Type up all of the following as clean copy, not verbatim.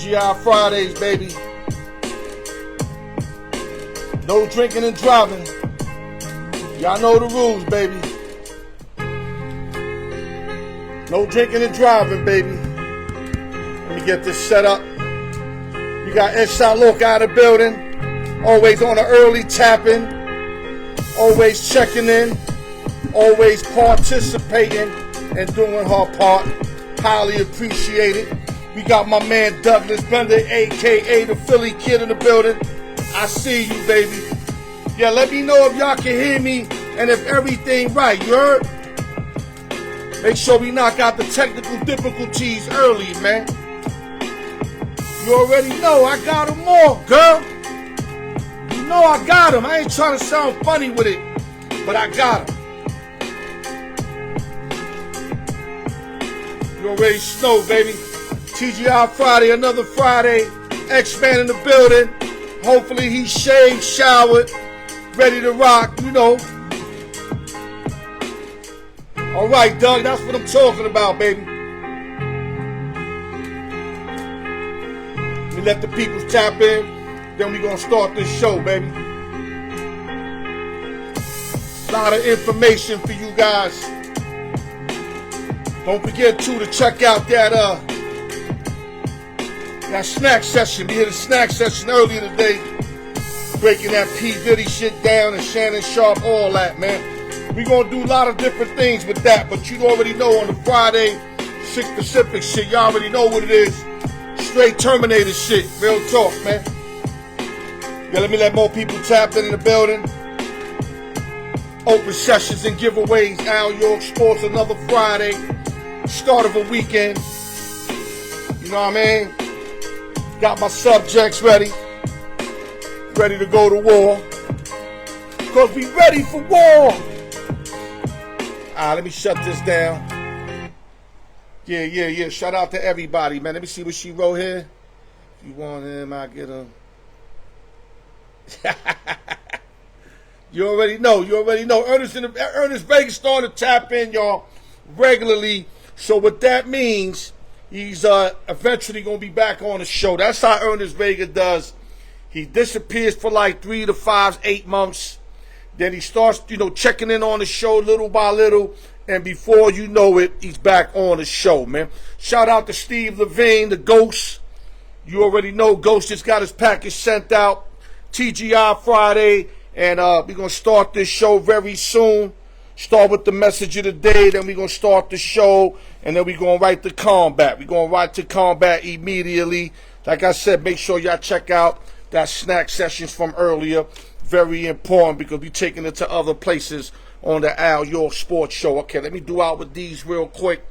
TGI Fridays, baby. No drinking and driving. Y'all know the rules, baby. No drinking and driving, baby. Let me get this set up. We got Ayss Look out of the building. Always on the early tapping. Always checking in. Always participating and doing her part. Highly appreciated. We got my man Douglas Bender, a.k.a. the Philly Kid in the building. I see you, baby. Yeah, let me know if y'all can hear me and if everything right. You heard? Make sure we knock out the technical difficulties early, man. You already know I got them all, girl. You know I got them. I ain't trying to sound funny with it, but I got them. You already know, baby. TGI Friday, another Friday. X-Man in the building. Hopefully he's shaved, showered, ready to rock, you know. All right, Doug, that's what I'm talking about, baby. We let the people tap in, then we're going to start this show, baby. A lot of information for you guys. Don't forget, too, to check out that snack session. We had a snack session earlier today, breaking that P. Diddy shit down and Shannon Sharp, all that, man. We're going to do a lot of different things with that, but you already know on the Friday, 6 Pacific shit, y'all already know what it is. Straight Terminator shit, real talk, man. Yeah, let me let more people tap in the building. Open sessions and giveaways, Al York Sports, another Friday, start of a weekend. You know what I mean? Got my subjects ready to go to war. Because we ready for war. Let me shut this down. Yeah. Shout out to everybody, man. Let me see what she wrote here. If you want him, I'll get him. You already know. Ernest Vegas starting to tap in, y'all, regularly. So what that means, he's eventually going to be back on the show. That's how Ernest Vega does. He disappears for like 3 to 5, 8 months. Then he starts, checking in on the show little by little. And before you know it, he's back on the show, man. Shout out to Steve Levine, the Ghost. You already know Ghost just got his package sent out. TGI Friday. And we're going to start this show very soon. Start with the message of the day. Then we're going to start the show. And then we're going right to combat. We're going right to combat immediately. Like I said, make sure y'all check out that snack sessions from earlier. Very important because we're taking it to other places on the Al York Sports Show. Okay, let me do out with these real quick.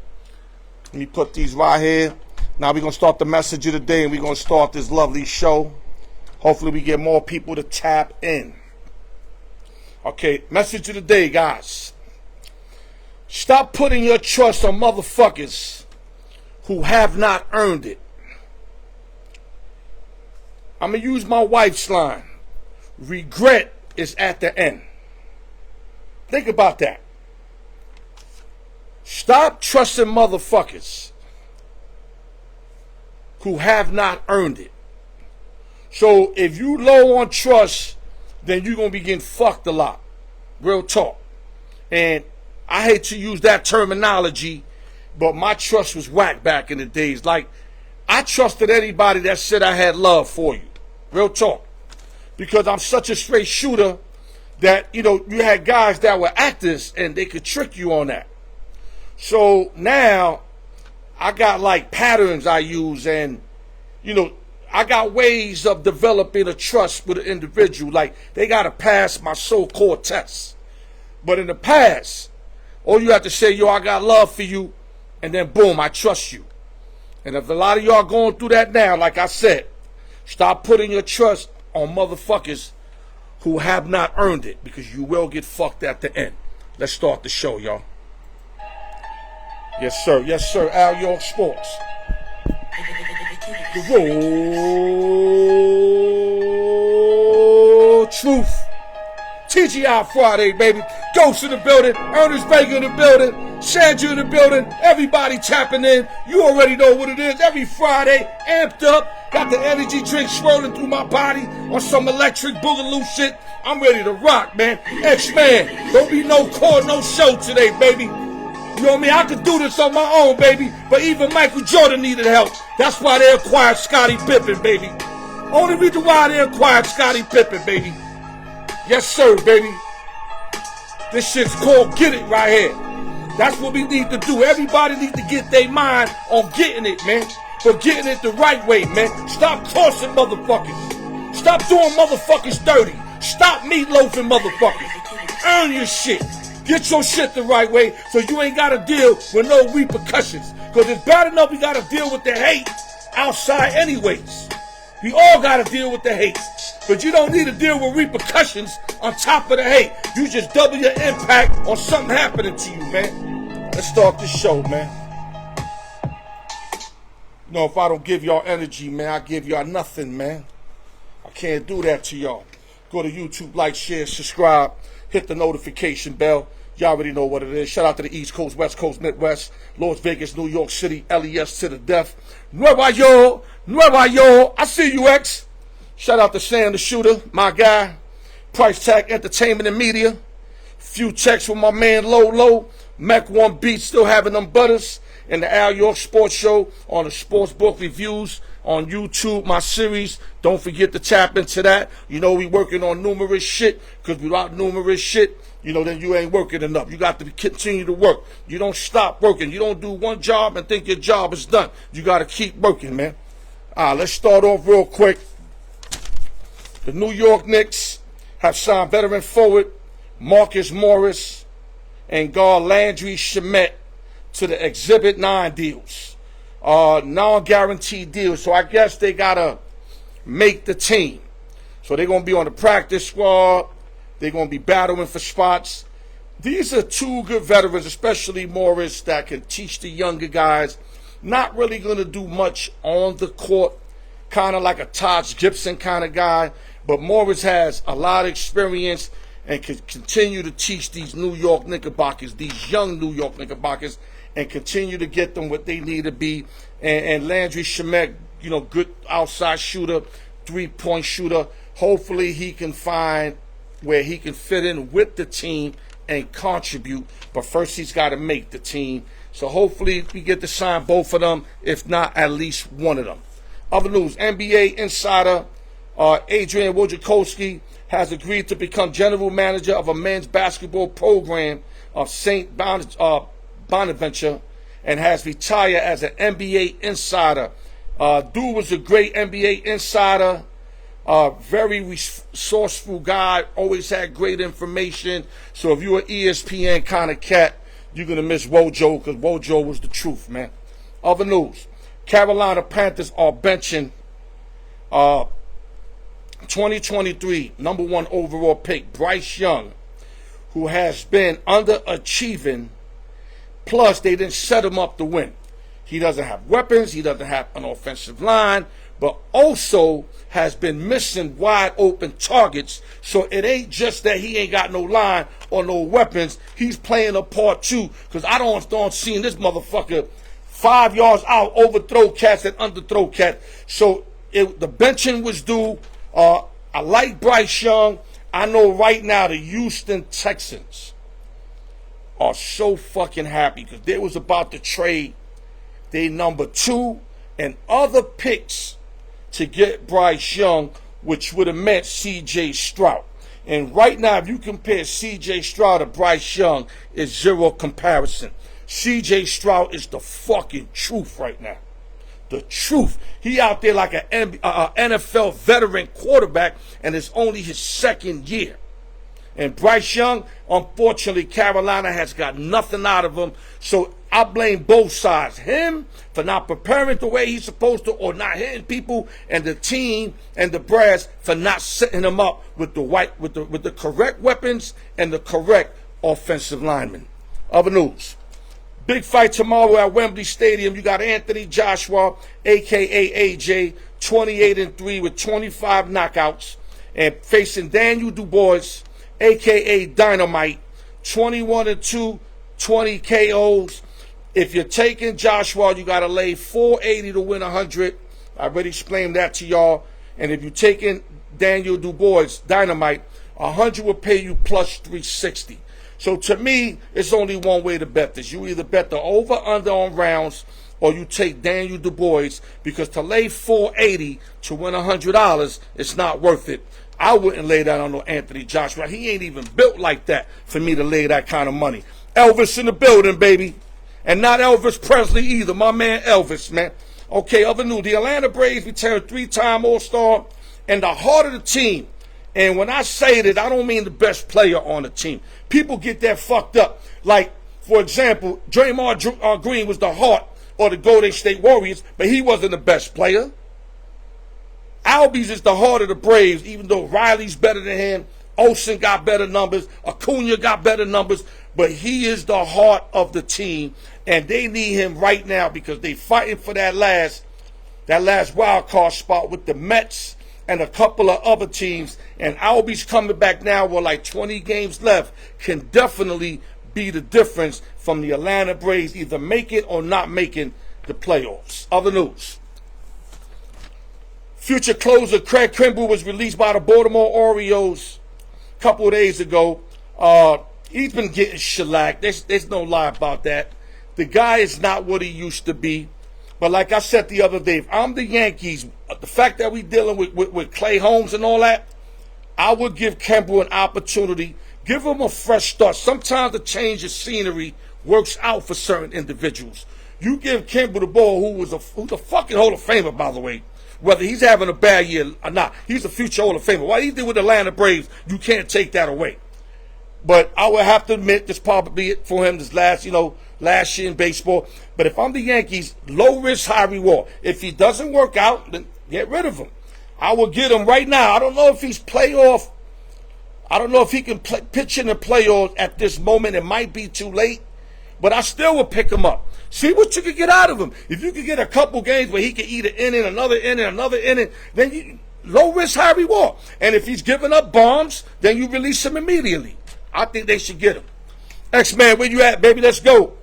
Let me put these right here. Now we're going to start the message of the day and we're going to start this lovely show. Hopefully we get more people to tap in. Okay, message of the day, guys. Stop putting your trust on motherfuckers who have not earned it. I'm going to use my wife's line. Regret is at the end. Think about that. Stop trusting motherfuckers who have not earned it. So if you low on trust, then you're going to be getting fucked a lot. Real talk. And I hate to use that terminology, but my trust was whack back in the days. Like, I trusted anybody that said I had love for you. Real talk. Because I'm such a straight shooter that, you had guys that were actors and they could trick you on that. So now I got like patterns I use and, I got ways of developing a trust with an individual. Like they got to pass my so-called tests. But in the past, all you have to say, I got love for you. And then boom, I trust you. And if a lot of y'all going through that now, like I said, stop putting your trust on motherfuckers who have not earned it because you will get fucked at the end. Let's start the show, y'all. Yes, sir. Al York Sports. The raw truth. TGI Friday, baby. Ghost in the building. Ernest Vega in the building. Sandra in the building. Everybody tapping in. You already know what it is. Every Friday, amped up. Got the energy drink swirling through my body on some electric boogaloo shit. I'm ready to rock, man. X-Man, don't be no core, no show today, baby. You know what I mean? I could do this on my own, baby. But even Michael Jordan needed help. That's why they acquired Scottie Pippen, baby. Only reason why they acquired Scottie Pippen, baby. Yes, sir, baby. This shit's called Get It right here. That's what we need to do. Everybody needs to get their mind on getting it, man. But getting it the right way, man. Stop tossing motherfuckers. Stop doing motherfuckers dirty. Stop meatloafing motherfuckers. Earn your shit. Get your shit the right way so you ain't got to deal with no repercussions. Because it's bad enough we got to deal with the hate outside anyways. We all got to deal with the hate. But you don't need to deal with repercussions on top of the hate. You just double your impact on something happening to you, man. Let's start this show, man. You know, if I don't give y'all energy, man, I give y'all nothing, man. I can't do that to y'all. Go to YouTube, like, share, subscribe, hit the notification bell. Y'all already know what it is. Shout out to the East Coast, West Coast, Midwest, Las Vegas, New York City, LES to the death. Nueva York, Nueva York. I see you, X. Shout out to Sam the Shooter, my guy. Price Tag Entertainment and Media. Few checks with my man Low. Mac 1 Beat still having them butters. And the Al York Sports Show on the Sports Book Reviews on YouTube, my series. Don't forget to tap into that. You know we working on numerous shit, because without numerous shit, you know, then you ain't working enough. You got to continue to work. You don't stop working. You don't do one job and think your job is done. You got to keep working, man. Let's start off real quick. The New York Knicks have signed veteran forward Marcus Morris and guard Landry Shamet to the Exhibit 9 deals. Non-guaranteed deals. So I guess they got to make the team. So they're going to be on the practice squad. They're going to be battling for spots. These are two good veterans, especially Morris, that can teach the younger guys. Not really going to do much on the court. Kind of like a Taj Gibson kind of guy. But Morris has a lot of experience and can continue to teach these New York Knickerbockers, these young New York Knickerbockers, and continue to get them what they need to be. And Landry Shamet, you know, good outside shooter, three-point shooter. Hopefully he can find where he can fit in with the team and contribute. But first he's got to make the team. So hopefully we get to sign both of them, if not at least one of them. Other news, NBA insider Adrian Wojciechowski has agreed to become general manager of a men's basketball program of St. Bonaventure and has retired as an NBA insider. Dude was a great NBA insider, very resourceful guy, always had great information. So if you're an ESPN kind of cat, you're going to miss Wojo, because Wojo was the truth, man. Other news, Carolina Panthers are benching 2023 number 1 overall pick Bryce Young, who has been underachieving. Plus, they didn't set him up to win. He doesn't have weapons. He doesn't have an offensive line, but also has been missing wide open targets. So it ain't just that he ain't got no line or no weapons. He's playing a part too, because I don't see this motherfucker 5 yards out, overthrow cats and underthrow cats. So the benching was due. I like Bryce Young. I know right now the Houston Texans are so fucking happy because they was about to trade their number 2 and other picks to get Bryce Young, which would have meant C.J. Stroud. And right now, if you compare C.J. Stroud to Bryce Young, it's zero comparison. C.J. Stroud is the fucking truth right now. The truth. He out there like an NFL veteran quarterback, and it's only his second year. And Bryce Young, unfortunately, Carolina has got nothing out of him. So I blame both sides. Him for not preparing the way he's supposed to, or not hitting people, and the team and the brass for not setting him up with the correct weapons and the correct offensive linemen. Other news. Big fight tomorrow at Wembley Stadium. You got Anthony Joshua, a.k.a. AJ, 28-3 with 25 knockouts, and facing Daniel Dubois, a.k.a. Dynamite, 21-2, 20 KOs. If you're taking Joshua, you got to lay 480 to win 100. I already explained that to y'all. And if you take in Daniel Dubois, Dynamite, 100 will pay you plus 360. So to me, it's only one way to bet this. You either bet the over-under on rounds, or you take Daniel Dubois, because to lay 480 to win $100, it's not worth it. I wouldn't lay that on no Anthony Joshua. He ain't even built like that for me to lay that kind of money. Elvis in the building, baby. And not Elvis Presley either. My man Elvis, man. Okay, other news. The Atlanta Braves returned 3-time All-Star and the heart of the team. And when I say that, I don't mean the best player on the team. People get that fucked up. Like, for example, Draymond Green was the heart of the Golden State Warriors, but he wasn't the best player. Albies is the heart of the Braves, even though Riley's better than him. Olsen got better numbers. Acuna got better numbers. But he is the heart of the team, and they need him right now because they fighting for that last wild card spot with the Mets and a couple of other teams. And Albies coming back now with like 20 games left can definitely be the difference from the Atlanta Braves either making or not making the playoffs. Other news. Future closer Craig Kimbrell was released by the Baltimore Orioles a couple of days ago. He's been getting shellacked. There's no lie about that. The guy is not what he used to be. But like I said the other day, if I'm the Yankees, the fact that we dealing with Clay Holmes and all that, I would give Kimbrell an opportunity. Give him a fresh start. Sometimes the change of scenery works out for certain individuals. You give Kimbrell the ball, who's a fucking Hall of Famer, by the way. Whether he's having a bad year or not, he's a future Hall of Famer. What he did with the Atlanta Braves, you can't take that away. But I would have to admit, this probably it for him this last year in baseball. But if I'm the Yankees, low risk, high reward. If he doesn't work out, then get rid of him. I will get him right now. I don't know if he's playoff. I don't know if he can pitch in the playoffs at this moment. It might be too late. But I still will pick him up. See what you can get out of him. If you can get a couple games where he can eat an inning, another inning, then you, low risk, high reward. And if he's giving up bombs, then you release him immediately. I think they should get him. X-Man, where you at, baby? Let's go.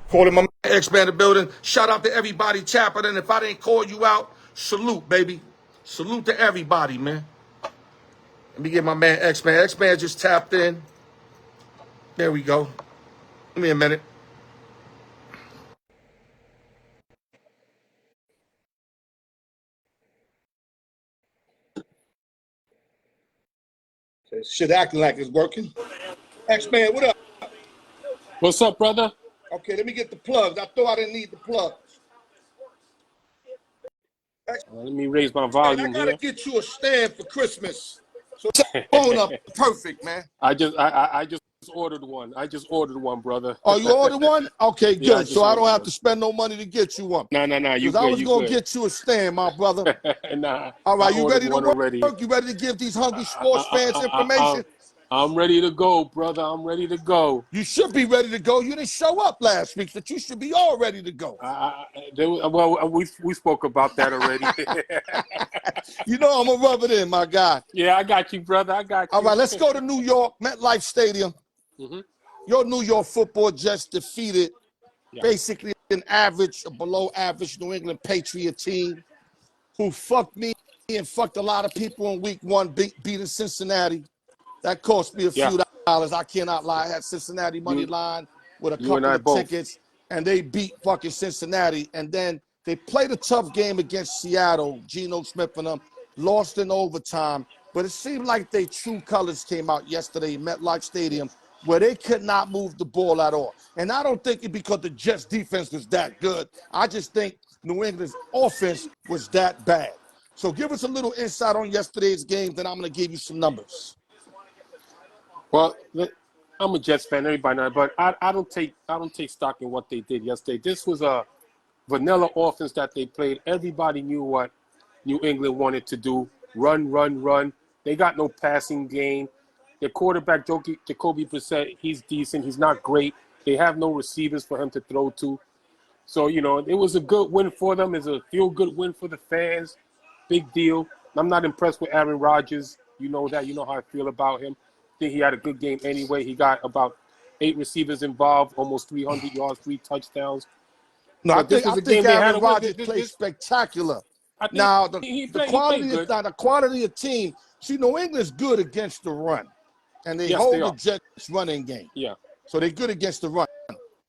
Calling my man X-Man in the building. Shout out to everybody tapping in. If I didn't call you out, salute, baby. Salute to everybody, man. Let me get my man X-Man. X-Man just tapped in. There we go. Give me a minute. Shit acting like it's working. X-Man, what up? What's up, brother? Okay, let me get the plugs. I thought I didn't need the plugs. Let me raise my volume I gotta here. get you a stand for Christmas. So phone up perfect, man. I just ordered one. I just ordered one, brother. Oh, you ordered one? Okay, good. Yeah, so I don't have to spend no money to get you one. Nah. You good. I was you gonna good. get you a stand, my brother. Nah. All right, you ready to work? Already. You ready to give these hungry sports fans information? I'm ready to go, brother. I'm ready to go. You should be ready to go. You didn't show up last week, but you should be all ready to go. We spoke about that already. You know I'm gonna rub it in, my guy. Yeah, I got you, brother. I got you. All right, let's go to New York, MetLife Stadium. Mm-hmm. Your New York Football Jets defeated basically an average, or below average New England Patriot team who fucked me and fucked a lot of people in week one, beating Cincinnati. That cost me a few dollars. I cannot lie. I had Cincinnati money line with a couple of tickets, and they beat fucking Cincinnati. And then they played a tough game against Seattle. Geno Smith and them lost in overtime. But it seemed like their true colors came out yesterday in MetLife Stadium, where they could not move the ball at all. And I don't think it's because the Jets' defense was that good. I just think New England's offense was that bad. So give us a little insight on yesterday's game, then I'm going to give you some numbers. Well, I'm a Jets fan, everybody knows, but I don't take stock in what they did yesterday. This was a vanilla offense that they played. Everybody knew what New England wanted to do: run. They got no passing game. Their quarterback, Jacoby Brissett, he's decent. He's not great. They have no receivers for him to throw to. So, it was a good win for them. It's a feel-good win for the fans. Big deal. I'm not impressed with Aaron Rodgers. You know that. You know how I feel about him. I think he had a good game anyway. He got about 8 receivers involved, almost 300 yards, 3 touchdowns. No, But this I was a think game they had Aaron to win. Rodgers played spectacular. I think Now he the played quality is good. not the quality of team. See, New England's good against the run, and they Yes, they hold the are. Jets running game. Yeah. So they're good against the run.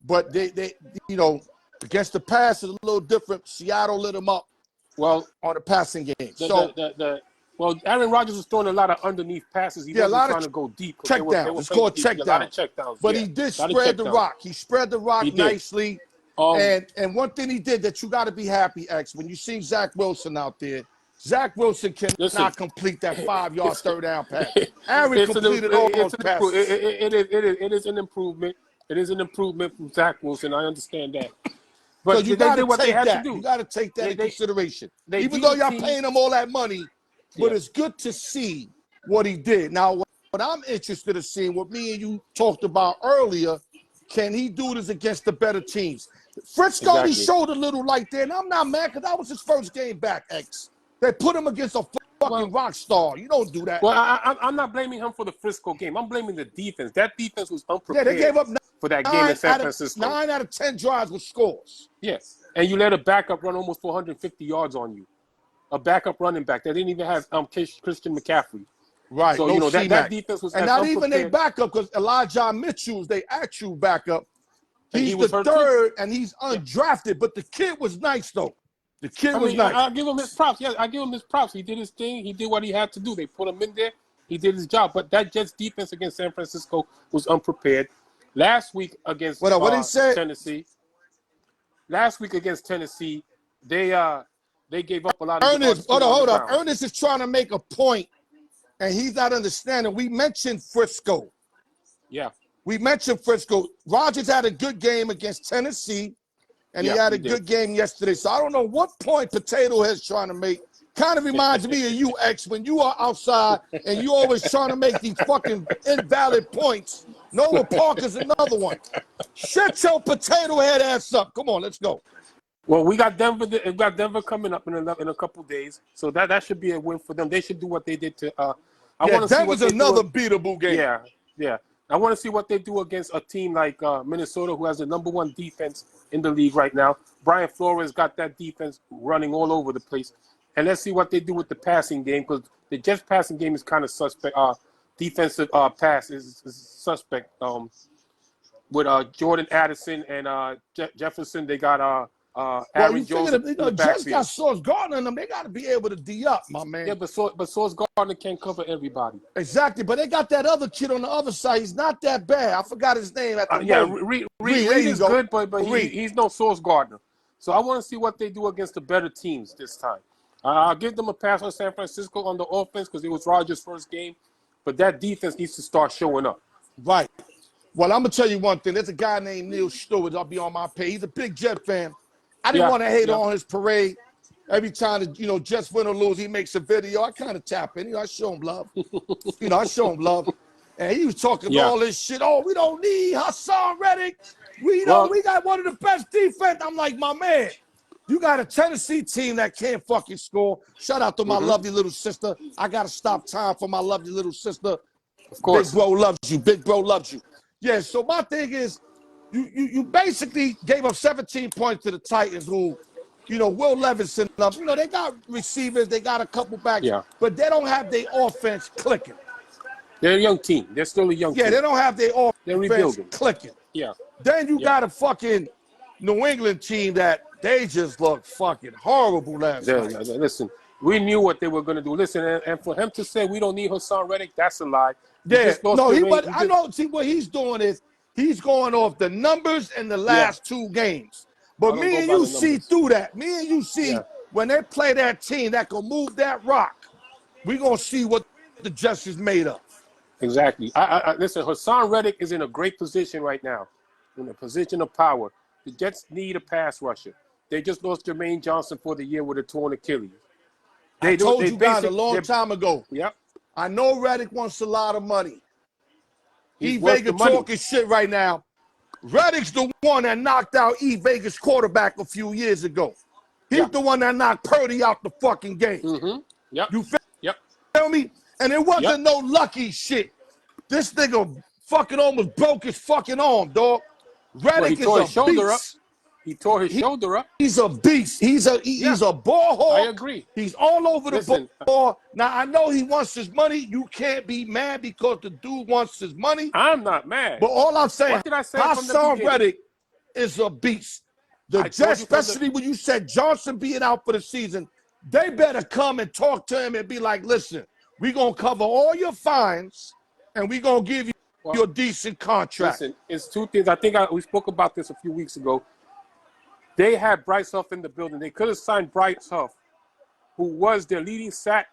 But they you know, against the pass is a little different. Seattle lit them up Well, on the passing game. well, Aaron Rodgers was throwing a lot of underneath passes. He Yeah, a wasn't lot of trying to go deep because check they downs. were It's playing called deep. check Yeah, a lot of downs. check downs. But Yeah, he did a lot of spread check the downs. rock. He spread the rock He did. nicely. And one thing he did that you got to be happy, X, when you see Zach Wilson out there, Zach Wilson cannot complete that 5-yard third down pass. Aaron completed all those passes. It is an improvement. It is an improvement from Zach Wilson. I understand that. But So you they got did to what they take had that. to do. You got to take that in consideration. Even beat though the y'all team. paying him all that money, but Yeah. it's good to see what he did. Now, what I'm interested in seeing, what me and you talked about earlier, can he do this against the better teams? Frisco, he showed a little light there, and I'm not mad because that was his first game back, X. They put him against a fucking rock star. You don't do that. Well, I'm not blaming him for the Frisco game. I'm blaming the defense. That defense was unprepared. Yeah, they gave up for that game in San Francisco. 9 out of 10 drives with scores. Yes, and you let a backup run almost 450 yards on you. A backup running back. They didn't even have Christian McCaffrey. Right. So, no that defense was and not even they backup because Elijah Mitchell's they actual backup. He's the third, and he's undrafted. Yeah. But the kid was nice, though. The kid was nice. I'll give him his props. Yeah, I give him his props. He did his thing. He did what he had to do. They put him in there. He did his job. But that Jets defense against San Francisco was unprepared. Last week against Tennessee. Last week against Tennessee, they gave up a lot of Ernest, hold up. Ernest is trying to make a point, and he's not understanding. We mentioned Frisco. Yeah. We mentioned Frisco. Rodgers had a good game against Tennessee, and he had a good game yesterday. So I don't know what point Potato Head's trying to make. Kind of reminds me of you, X, when you are outside and you always trying to make these fucking invalid points. Noah Parker's another one. Shut your potato head ass up. Come on, let's go. Well, we got Denver. We got Denver coming up in a couple days, so that should be a win for them. They should do what they did to. Denver's another beatable game. Yeah. I want to see what they do against a team like Minnesota, who has the #1 defense in the league right now. Brian Flores got that defense running all over the place. And let's see what they do with the passing game, because the Jets passing game is kind of suspect. Defensive pass is suspect. With Jordan Addison and Jefferson, they got Aaron Jones. Jets got Sauce Gardner in them. They got to be able to D up, my man. Yeah, but Sauce Gardner can't cover everybody. Exactly, but they got that other kid on the other side. He's not that bad. I forgot his name at the moment. Reed is good, but he's no Sauce Gardner. So I want to see what they do against the better teams this time. I'll give them a pass on San Francisco on the offense because it was Rodgers' first game. But that defense needs to start showing up. Right. Well, I'm going to tell you one thing. There's a guy named Neil Stewart. I'll be on my page. He's a big Jet fan. I didn't want to hate on his parade. Every time, Jets win or lose, he makes a video. I kind of tap in. I show him love. I show him love. And he was talking all this shit. Oh, we don't need Hassan Reddick. We got one of the best defense. I'm like, my man. You got a Tennessee team that can't fucking score. Shout out to my lovely little sister. I got to stop time for my lovely little sister. Of course. Big bro loves you. Big bro loves you. Yeah, so my thing is, you basically gave up 17 points to the Titans who, Will Levinson, they got receivers. They got a couple backs. Yeah. But they don't have their offense clicking. They're a young team. They're still a young team. Yeah, they don't have their offense clicking. Yeah. Then you got a fucking New England team that they just look fucking horrible last night. Listen, we knew what they were going to do. Listen, and for him to say we don't need Hassan Reddick, that's a lie. I know. See, what he's doing is he's going off the numbers in the last 2 games. But me and you see through that. Me and you see when they play that team that can move that rock, we're going to see what the Jets is made of. Exactly. Listen, Hassan Reddick is in a great position right now, in a position of power. The Jets need a pass rusher. They just lost Jermaine Johnson for the year with a torn Achilles. I told you guys a long time ago. Yep. I know Reddick wants a lot of money. E. Vega talking shit right now. Reddick's the one that knocked out E. Vega's quarterback a few years ago. He's the one that knocked Purdy out the fucking game. Mm-hmm. Yep. You feel me? And it wasn't no lucky shit. This nigga fucking almost broke his fucking arm, dog. Reddick is a beast. He tore his shoulder up. He's a beast. He's a ball hawk. I agree. He's all over the ball. Now, I know he wants his money. You can't be mad because the dude wants his money. I'm not mad. But all I'm saying, what did I say Hassan Reddick is a beast. The Jets, especially when you said Johnson being out for the season, they better come and talk to him and be like, listen, we're going to cover all your fines and we're going to give you a decent contract. Listen, it's two things. I think we spoke about this a few weeks ago. They had Bryce Huff in the building. They could have signed Bryce Huff, who was their sack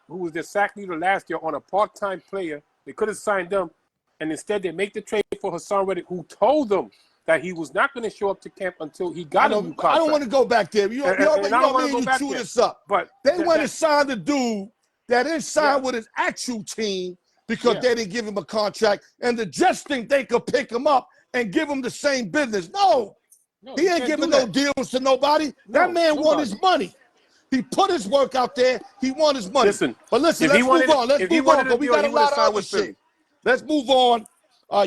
leader last year, on a part-time player. They could have signed them, and instead they make the trade for Hassan Reddick, who told them that he was not going to show up to camp until he got a new contract. I don't want to go back there. You chew this up. But they went and signed a dude that didn't sign with his actual team because they didn't give him a contract, and the Jets think they could pick him up and give him the same business. No, he ain't giving no deals to nobody. That man won his money. He put his work out there. He won his money. Listen, let's move on. Let's move on, because we got a lot of other shit. Let's move on.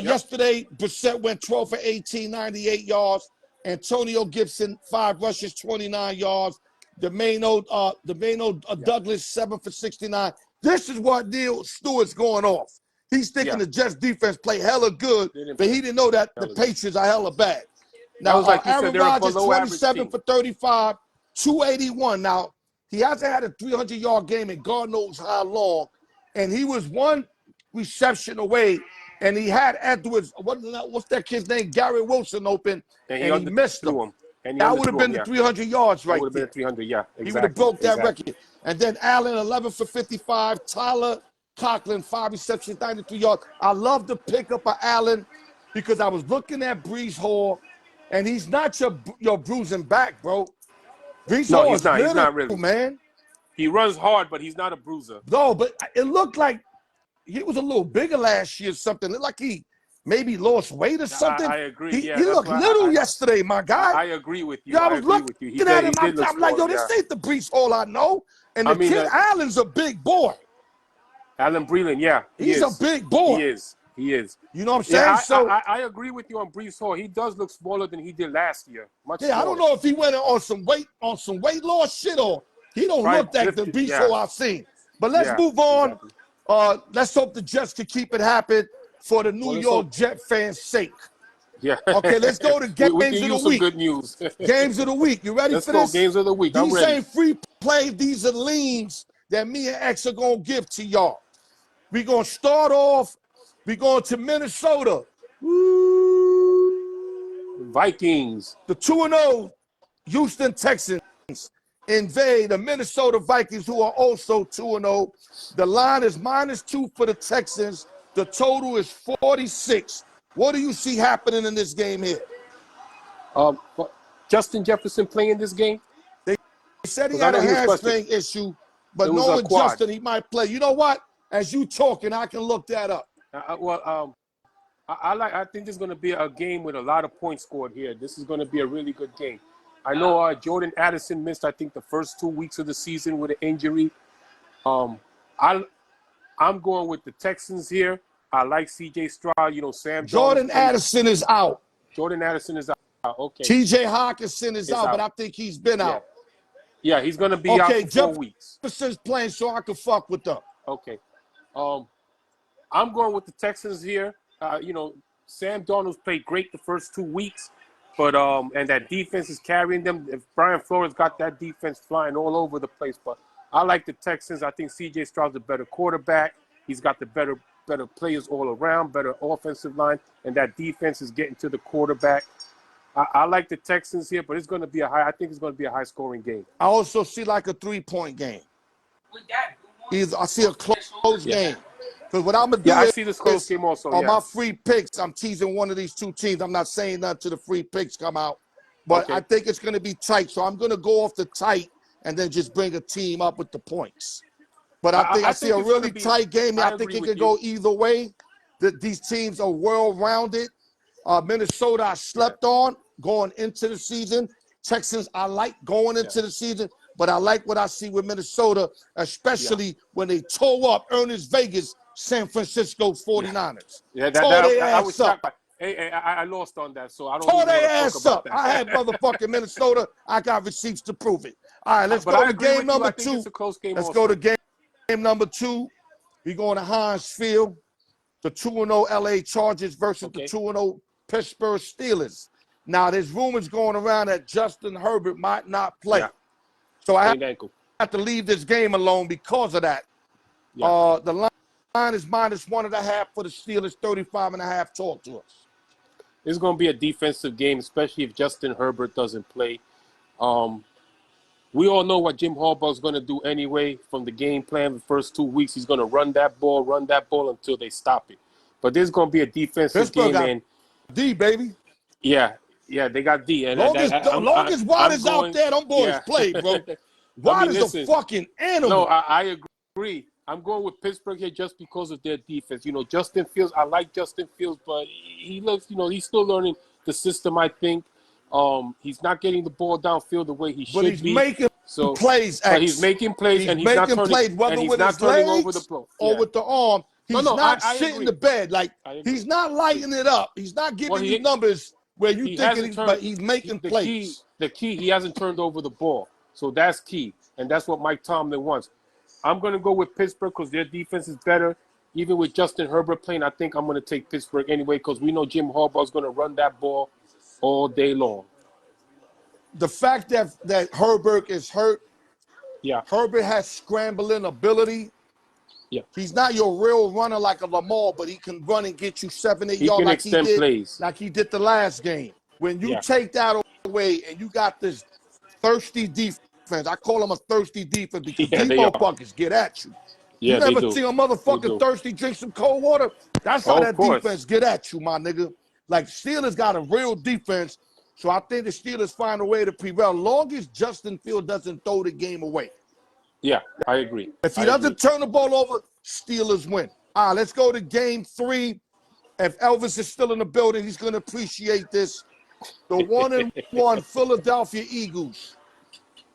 Yesterday, Brissett went 12 for 18, 98 yards. Antonio Gibson, 5 rushes, 29 yards. Domingo Douglas, 7 for 69. This is what Neil Stewart's going off. He's thinking the Jets defense play hella good, but he didn't know that the Patriots are hella bad. Now, Aaron Rodgers, 27 for 35, 281. Now, he hasn't had a 300-yard game in God knows how long, and he was one reception away, and he had Edwards, what's that kid's name, Gary Wilson open, and he missed him. That would have been the 300 yards right there. That would have been 300, exactly. He would have broke that record. And then Allen, 11 for 55. Tyler Conklin, 5 receptions, 93 yards. I love the pickup of Allen because I was looking at Breece Hall, and he's not your bruising back, bro. Breece Hall he's not really, man. He runs hard, but he's not a bruiser. No, but it looked like he was a little bigger last year or something. It looked like he maybe lost weight or something. I agree. He looked little yesterday, my guy. I agree with you. I was looking at him. I'm like, yo, this ain't the Breece Hall I know. And the kid Allen's a big boy. Allen Breland, he's a big boy. He is. You know what I'm saying? I agree with you on Breece Hall. He does look smaller than he did last year. Much smaller. I don't know if he went on some weight loss shit, or he don't look like the Breece Hall I've seen. But let's move on. Exactly. Let's hope the Jets can keep it happen for the New York Jet fans' sake. Yeah. Okay, let's go to games we of can the use week. Some good news. Games of the week. You ready for this? Let's go. Games of the week. I'm ready. These ain't free plays. These are leans that me and X are going to give to y'all. We're going to start off. We're going to Minnesota. Vikings. The 2-0 Houston Texans invade the Minnesota Vikings, who are also 2-0. The line is -2 for the Texans. The total is 46. What do you see happening in this game here? Justin Jefferson playing this game? They said he had a hamstring issue, but knowing Justin, he might play. You know what? As you talking, I can look that up. I think this is going to be a game with a lot of points scored here. This is going to be a really good game. I know Jordan Addison missed, I think, the first 2 weeks of the season with an injury. I'm going with the Texans here. I like C.J. Stroud. Sam Jordan Addison is out. Jordan Addison is out. Okay. T.J. Hawkinson is out, but I think he's been out. Yeah, he's going to be out for 4 weeks. Jefferson's playing, so I can fuck with them. Okay. I'm going with the Texans here. Sam Darnold's played great the first 2 weeks, but and that defense is carrying them. If Brian Flores got that defense flying all over the place, but I like the Texans. I think C.J. Stroud's a better quarterback. He's got the better players all around, better offensive line, and that defense is getting to the quarterback. I like the Texans here, but it's going to be I think it's going to be a high-scoring game. I also see like a 3-point game. I see a close game. Because what I'm going to do I see this close game also. On my free picks, I'm teasing one of these two teams. I'm not saying nothing till the free picks come out. But I think it's going to be tight. So I'm going to go off the tight and then just bring a team up with the points. But I see a really tight game. I think it could go either way. These teams are well-rounded. Minnesota, I slept on going into the season. Texans, I like going into the season. But I like what I see with Minnesota, especially when they toe up Ernest Vegas, San Francisco 49ers. I was shocked by. Hey, I lost on that, so I don't Tore even want their to talk ass about up. that. I had motherfucking Minnesota. I got receipts to prove it. All right, let's But go I to agree game with you. number I think 2. it's a close game Let's also. go to game number 2. We're going to Heinz Field. The 2-0 LA Chargers versus the 2-0 Pittsburgh Steelers. Now, there's rumors going around that Justin Herbert might not play. Yeah. So I ankle. have to leave this game alone because of that. Yeah. The line is -1.5 for the Steelers, 35.5. Talk to us. It's going to be a defensive game, especially if Justin Herbert doesn't play. We all know what Jim Harbaugh's going to do anyway from the game plan. The first 2 weeks, he's going to run that ball until they stop it. But there's going to be a defensive Pittsburgh game, got and D, baby. yeah, they got D. And Long as Watt I'm is out going, there, them boys yeah. play, bro. I Watt mean, is listen, a fucking animal. no, I agree. I'm going with Pittsburgh here just because of their defense. Justin Fields, I like Justin Fields, but he looks, he's still learning the system, I think. He's not getting the ball downfield the way he should be. But he's making plays, But he's making plays, and he's not turning, whether with his over the legs ball. or with the arm. He's not I shitting agree. the bed. Like, he's not lighting it up. He's not giving you numbers where you think but he's making plays. The key, he hasn't turned over the ball. So that's key. And that's what Mike Tomlin wants. I'm going to go with Pittsburgh because their defense is better. Even with Justin Herbert playing, I think I'm going to take Pittsburgh anyway because we know Jim Harbaugh is going to run that ball all day long. The fact that Herbert is hurt, Herbert has scrambling ability. Yeah. He's not your real runner like a Lamar, but he can run and get you 7-8 yards like he did the last game. When you take that away and you got this thirsty defense, I call them a thirsty defense because these motherfuckers get at you. Yeah, you never see a motherfucker thirsty drink some cold water? That's how that defense get at you, my nigga. Like, Steelers got a real defense, so I think the Steelers find a way to prevail long as Justin Fields doesn't throw the game away. Yeah, I agree. If he doesn't turn the ball over, Steelers win. All right, let's go to game 3. If Elvis is still in the building, he's going to appreciate this. The 1-1 Philadelphia Eagles.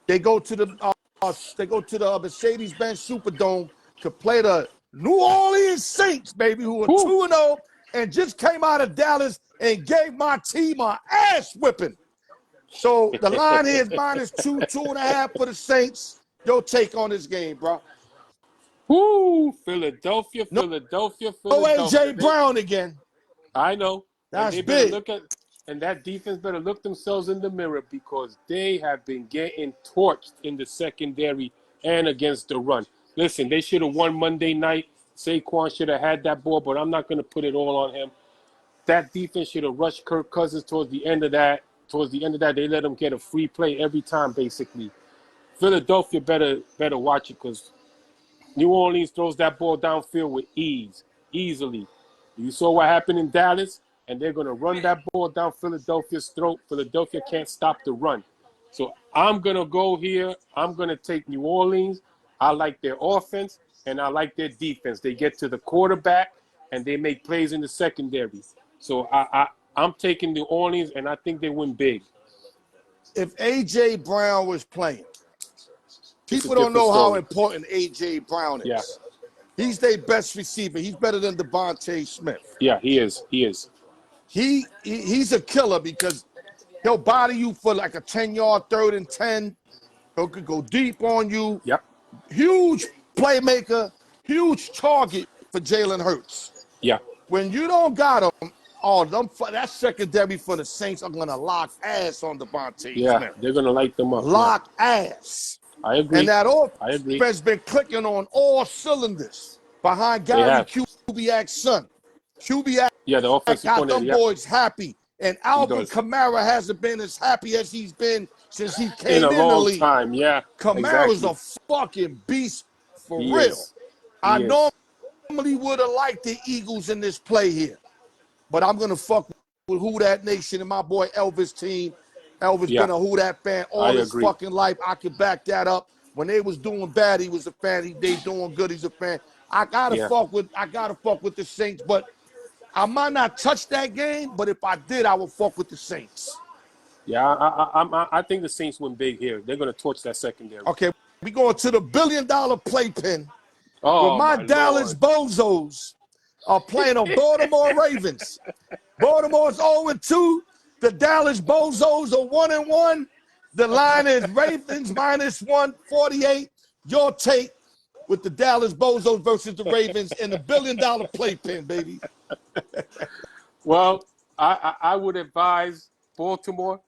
They go to the Mercedes-Benz Superdome to play the New Orleans Saints, baby, who are 2-0 and just came out of Dallas and gave my team an ass whipping. So the line here is -2, 2.5 for the Saints. Your take on this game, bro? Woo! Philadelphia. No A.J. Brown again. I know. That's and big. And that defense better look themselves in the mirror because they have been getting torched in the secondary and against the run. Listen, they should have won Monday night. Saquon should have had that ball, but I'm not going to put it all on him. That defense should have rushed Kirk Cousins towards the end of that. They let him get a free play every time, basically. Philadelphia better watch it because New Orleans throws that ball downfield with easily. You saw what happened in Dallas, and they're going to run that ball down Philadelphia's throat. Philadelphia can't stop the run. So I'm going to go here. I'm going to take New Orleans. I like their offense, and I like their defense. They get to the quarterback, and they make plays in the secondary. So I'm taking New Orleans, and I think they win big. If A.J. Brown was playing, people don't know how important A.J. Brown is. Yeah. He's their best receiver. He's better than Devontae Smith. Yeah, he is. He's a killer because he'll body you for like a 10-yard 3rd and 10. He could go deep on you. Yep. Huge playmaker, huge target for Jalen Hurts. Yeah. When you don't got him, that secondary for the Saints are going to lock ass on Devontae Smith. Yeah, they're going to light them up. Lock ass. I agree. And that offense has been clicking on all cylinders behind Gary Kubiak's son. Kubiak the offensive got them boys happy. And Alvin Kamara hasn't been as happy as he's been since he came in the league. Time, yeah. Kamara's a fucking beast for real. I normally would have liked the Eagles in this play here. But I'm going to fuck with Who Dat Nation and my boy Elvis team. Elvis been a Who Dat fan all his fucking life. I can back that up. When they was doing bad, he was a fan. They doing good, he's a fan. I gotta fuck with the Saints, but I might not touch that game. But if I did, I would fuck with the Saints. Yeah, I think the Saints win big here. They're gonna torch that secondary. Okay, we going to the $1 billion playpen. Oh, with my Dallas Bozos. are playing on Baltimore Ravens. Baltimore's 0-2. The Dallas Bozos are 1-1. The line is Ravens minus 148. Your take with the Dallas Bozos versus the Ravens in the $1 billion playpen, baby. Well, I would advise Baltimore,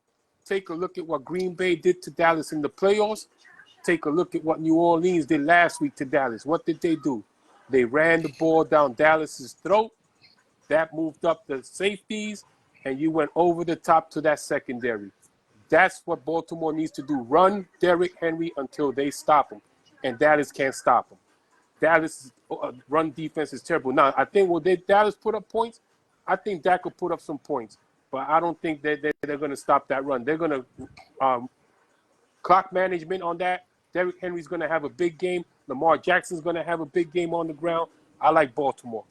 take a look at what Green Bay did to Dallas in the playoffs. Take a look at what New Orleans did last week to Dallas. What did they do? They ran the ball down Dallas's throat. That moved up the safeties, and you went over the top to that secondary. That's what Baltimore needs to do. Run Derrick Henry until they stop him, and Dallas can't stop him. Dallas' run defense is terrible. Now, I think will Dallas put up points? I think Dak will put up some points, but I don't think that they're going to stop that run. They're going to clock management on that. Derrick Henry's going to have a big game. Lamar Jackson's going to have a big game on the ground. I like Baltimore.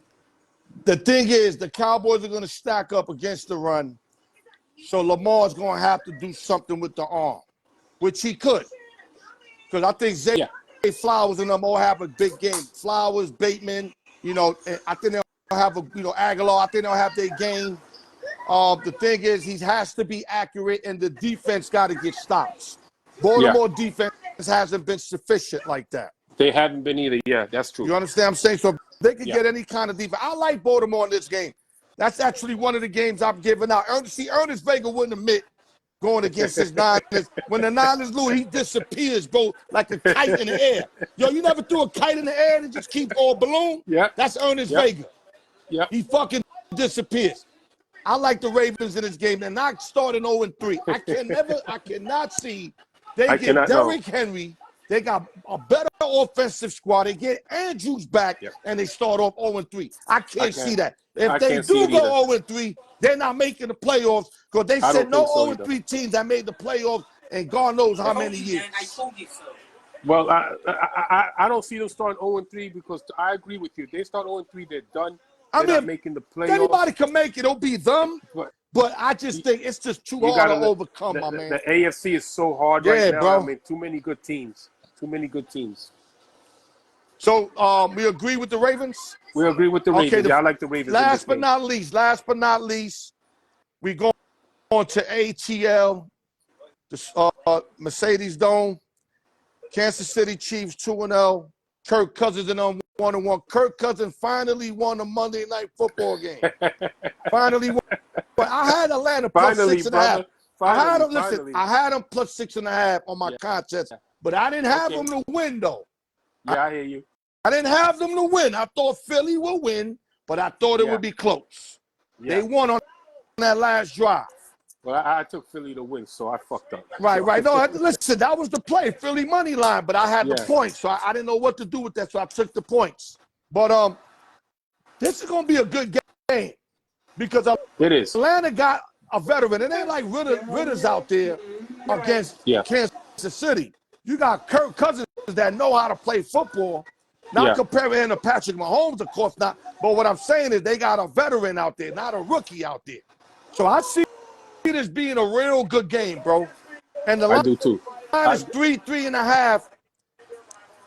The thing is, the Cowboys are going to stack up against the run, so Lamar's going to have to do something with the arm, which he could. Because I think Zay Flowers and them all have a big game. Flowers, Bateman, I think they'll have Aguilar. I think they'll have their game. The thing is, he has to be accurate, and the defense got to get stops. Baltimore defense hasn't been sufficient like that. They haven't been either. Yeah, that's true. You understand what I'm saying? So if they can get any kind of defense. I like Baltimore in this game. That's actually one of the games I'm giving out. Ernest Vega wouldn't admit going against his Niners. When the Niners lose, he disappears, bro, like a kite in the air. Yo, you never threw a kite in the air and just keep on balloon? Yeah. That's Ernest Vega. Yeah. He fucking disappears. I like the Ravens in this game. They're not starting 0-3. I cannot see they get Derrick Henry. They got a better offensive squad. They get Andrews back, and they start off 0-3. I can't see that. If they do go 0-3, they're not making the playoffs because they said no 0-3 teams that made the playoffs in God knows how many years. I told you so. Well, I don't see them starting 0-3 because I agree with you. They start 0-3, they're done. They're not making the playoffs. Anybody can make it. It'll be them. But I just think it's just too hard to overcome, my man. The AFC is so hard right now. Bro. I mean, too many good teams. Too many good teams. So we agree with the Ravens? We agree with the Ravens. I like the Ravens. Last but not least, we go on to ATL, the Mercedes Dome. Kansas City Chiefs 2-0. Kirk Cousins and 1-1. Kirk Cousins finally won a Monday Night Football game. Finally won. But I had Atlanta plus 6.5. I had them plus 6.5 on my contest. But I didn't have them to win, though. Yeah, I hear you. I didn't have them to win. I thought Philly would win, but I thought it would be close. Yeah. They won on that last drive. Well, I took Philly to win, so I fucked up. Right. No, listen, that was the play, Philly money line, but I had the points, so I didn't know what to do with that, so I took the points. But this is going to be a good game because it is. Atlanta got a veteran. It ain't like Ritter's out there against Kansas City. You got Kirk Cousins that know how to play football. Not comparing him to Patrick Mahomes, of course not. But what I'm saying is they got a veteran out there, not a rookie out there. So I see this being a real good game, bro. And the I do too. Line is 3.5.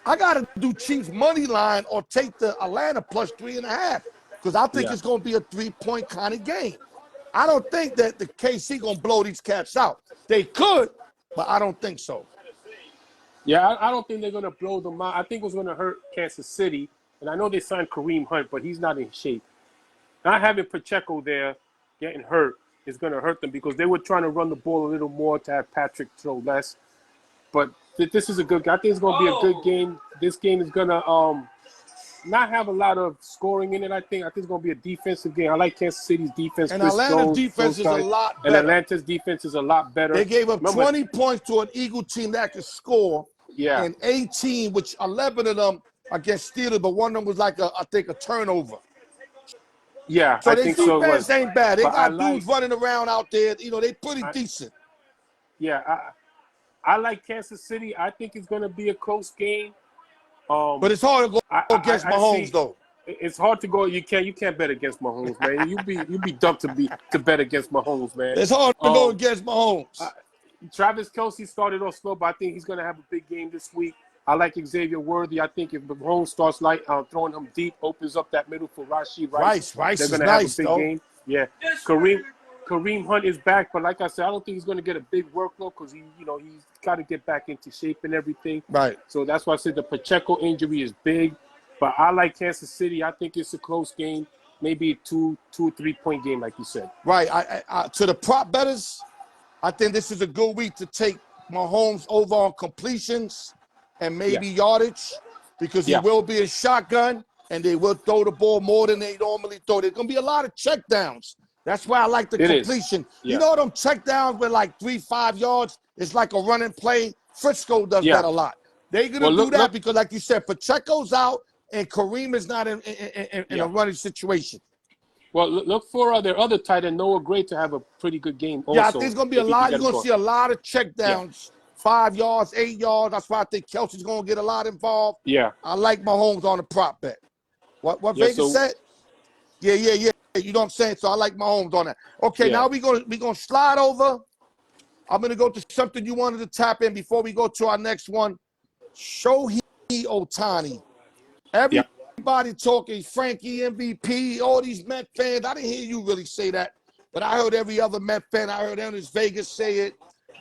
I got to do Chiefs money line or take the Atlanta plus 3.5 because I think it's going to be a 3-point kind of game. I don't think that the KC going to blow these cats out. They could, but I don't think so. Yeah, I don't think they're going to blow them out. I think what's going to hurt Kansas City, and I know they signed Kareem Hunt, but he's not in shape. Not having Pacheco there getting hurt is going to hurt them because they were trying to run the ball a little more to have Patrick throw less. But this is a good game. I think it's going to be a good game. This game is going to not have a lot of scoring in it, I think. I think it's going to be a defensive game. I like Kansas City's defense. And Atlanta's defense is a lot better. And Atlanta's defense is a lot better. They gave up 20 points to an Eagle team that could score. Yeah. And 18, which 11 of them against Steelers, but one of them was like, I think, a turnover. Yeah, so I think so. Their defense ain't bad. They got dudes running around out there. They pretty decent. Yeah, I like Kansas City. I think it's going to be a close game. But it's hard to go against Mahomes, though. It's hard to go. You can't bet against Mahomes, man. You'd be dumb to bet against Mahomes, man. It's hard to go against Mahomes. Travis Kelce started off slow, but I think he's going to have a big game this week. I like Xavier Worthy. I think if Mahomes starts throwing him deep, opens up that middle for Rashee Rice, Rice they're is going to have a nice, big though. game. Yeah, Kareem Hunt is back, but like I said, I don't think he's going to get a big workload because he's got to get back into shape and everything. Right. So that's why I said the Pacheco injury is big. But I like Kansas City. I think it's a close game, maybe a 2 or 3 point game, like you said. Right. I to the prop bettors, I think this is a good week to take Mahomes over on completions and maybe yardage because he will be a shotgun and they will throw the ball more than they normally throw. There's going to be a lot of checkdowns. That's why I like the completion. You know them checkdowns with like 3-5 yards? It's like a running play. Frisco does that a lot. They're going to do that because, like you said, Pacheco's out and Kareem is not in a running situation. Well, look for their other tight end, Noah Gray, to have a pretty good game also. Yeah, I think it's going to be a lot. You're going to see a lot of checkdowns, 5 yards, 8 yards. That's why I think Kelsey's going to get a lot involved. Yeah. I like Mahomes on the prop bet. What Vegas said? Yeah. You know what I'm saying? So I like Mahomes on that. Okay, now we're gonna slide over. I'm going to go to something you wanted to tap in before we go to our next one. Shohei Ohtani. Everybody talking Frankie MVP, all these Met fans. I didn't hear you really say that, but I heard every other Met fan. I heard Ernest Vegas say it.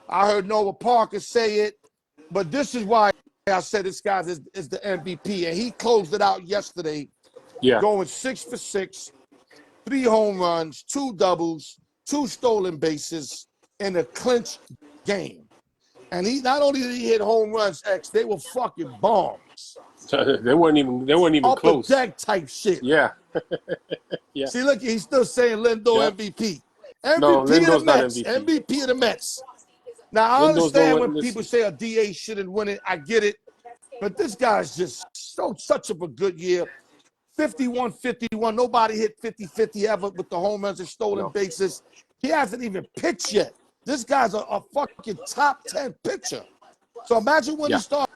I heard Noah Parker say it. But this is why I said this guy is the MVP. And he closed it out yesterday, going 6 for 6, 3 home runs, 2 doubles, 2 stolen bases in a clinch game. And he not only did he hit home runs, they were fucking bombs. They weren't even close. Upper deck type shit. Yeah. See, look, he's still saying Lindor MVP. No, MVP Lindor's of the Mets. not MVP. MVP of the Mets. Now, I understand when people say a DA shouldn't win it. I get it. But this guy's just such of a good year. 51-51. Nobody hit 50-50 ever with the home runs and stolen bases. He hasn't even pitched yet. This guy's a fucking top 10 pitcher. So imagine when he starts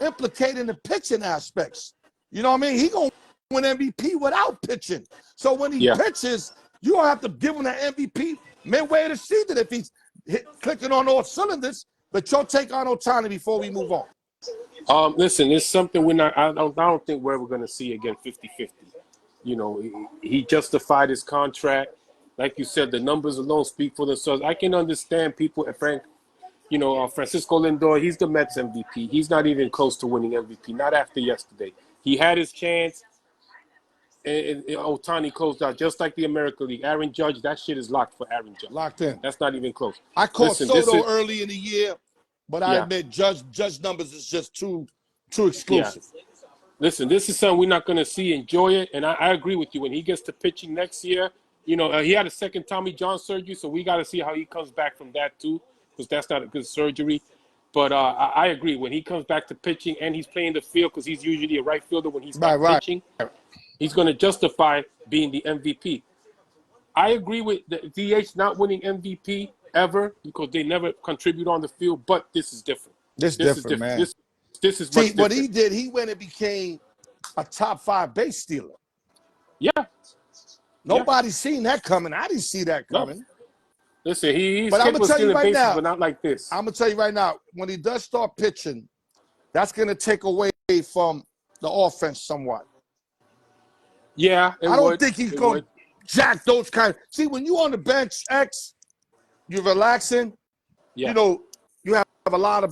implicating the pitching aspects. You know what I mean? He going to win MVP without pitching. So when he pitches, you don't have to give him that MVP midway of the season if he's clicking on all cylinders. But your take on Ohtani before we move on. Listen, it's something I don't think we're ever going to see again 50-50. You know, he justified his contract. Like you said, the numbers alone speak for themselves. I can understand people, Francisco Lindor, he's the Mets MVP. He's not even close to winning MVP, not after yesterday. He had his chance, and Ohtani closed out, just like the American League. Aaron Judge, that shit is locked for Aaron Judge. Locked in. That's not even close. I caught Soto early in the year, but I admit Judge numbers is just too exclusive. Yeah. Listen, this is something we're not going to see. Enjoy it, and I agree with you. When he gets to pitching next year, he had a second Tommy John surgery, so we got to see how he comes back from that too, because that's not a good surgery. But I agree. When he comes back to pitching and he's playing the field, because he's usually a right fielder when he's pitching, he's going to justify being the MVP. I agree with the DH not winning MVP ever because they never contribute on the field, but this is different. This is different, man. This is much different. What he did, he went and became a top 5 base stealer. Yeah. Nobody's seen that coming. I didn't see that coming. No. Listen, he's but I'm gonna tell you right now, but not like this. I'm gonna tell you right now, when he does start pitching, that's gonna take away from the offense somewhat. Yeah, I don't think he's going to jack those kind. See, when you on the bench, you're relaxing. Yeah. You have a lot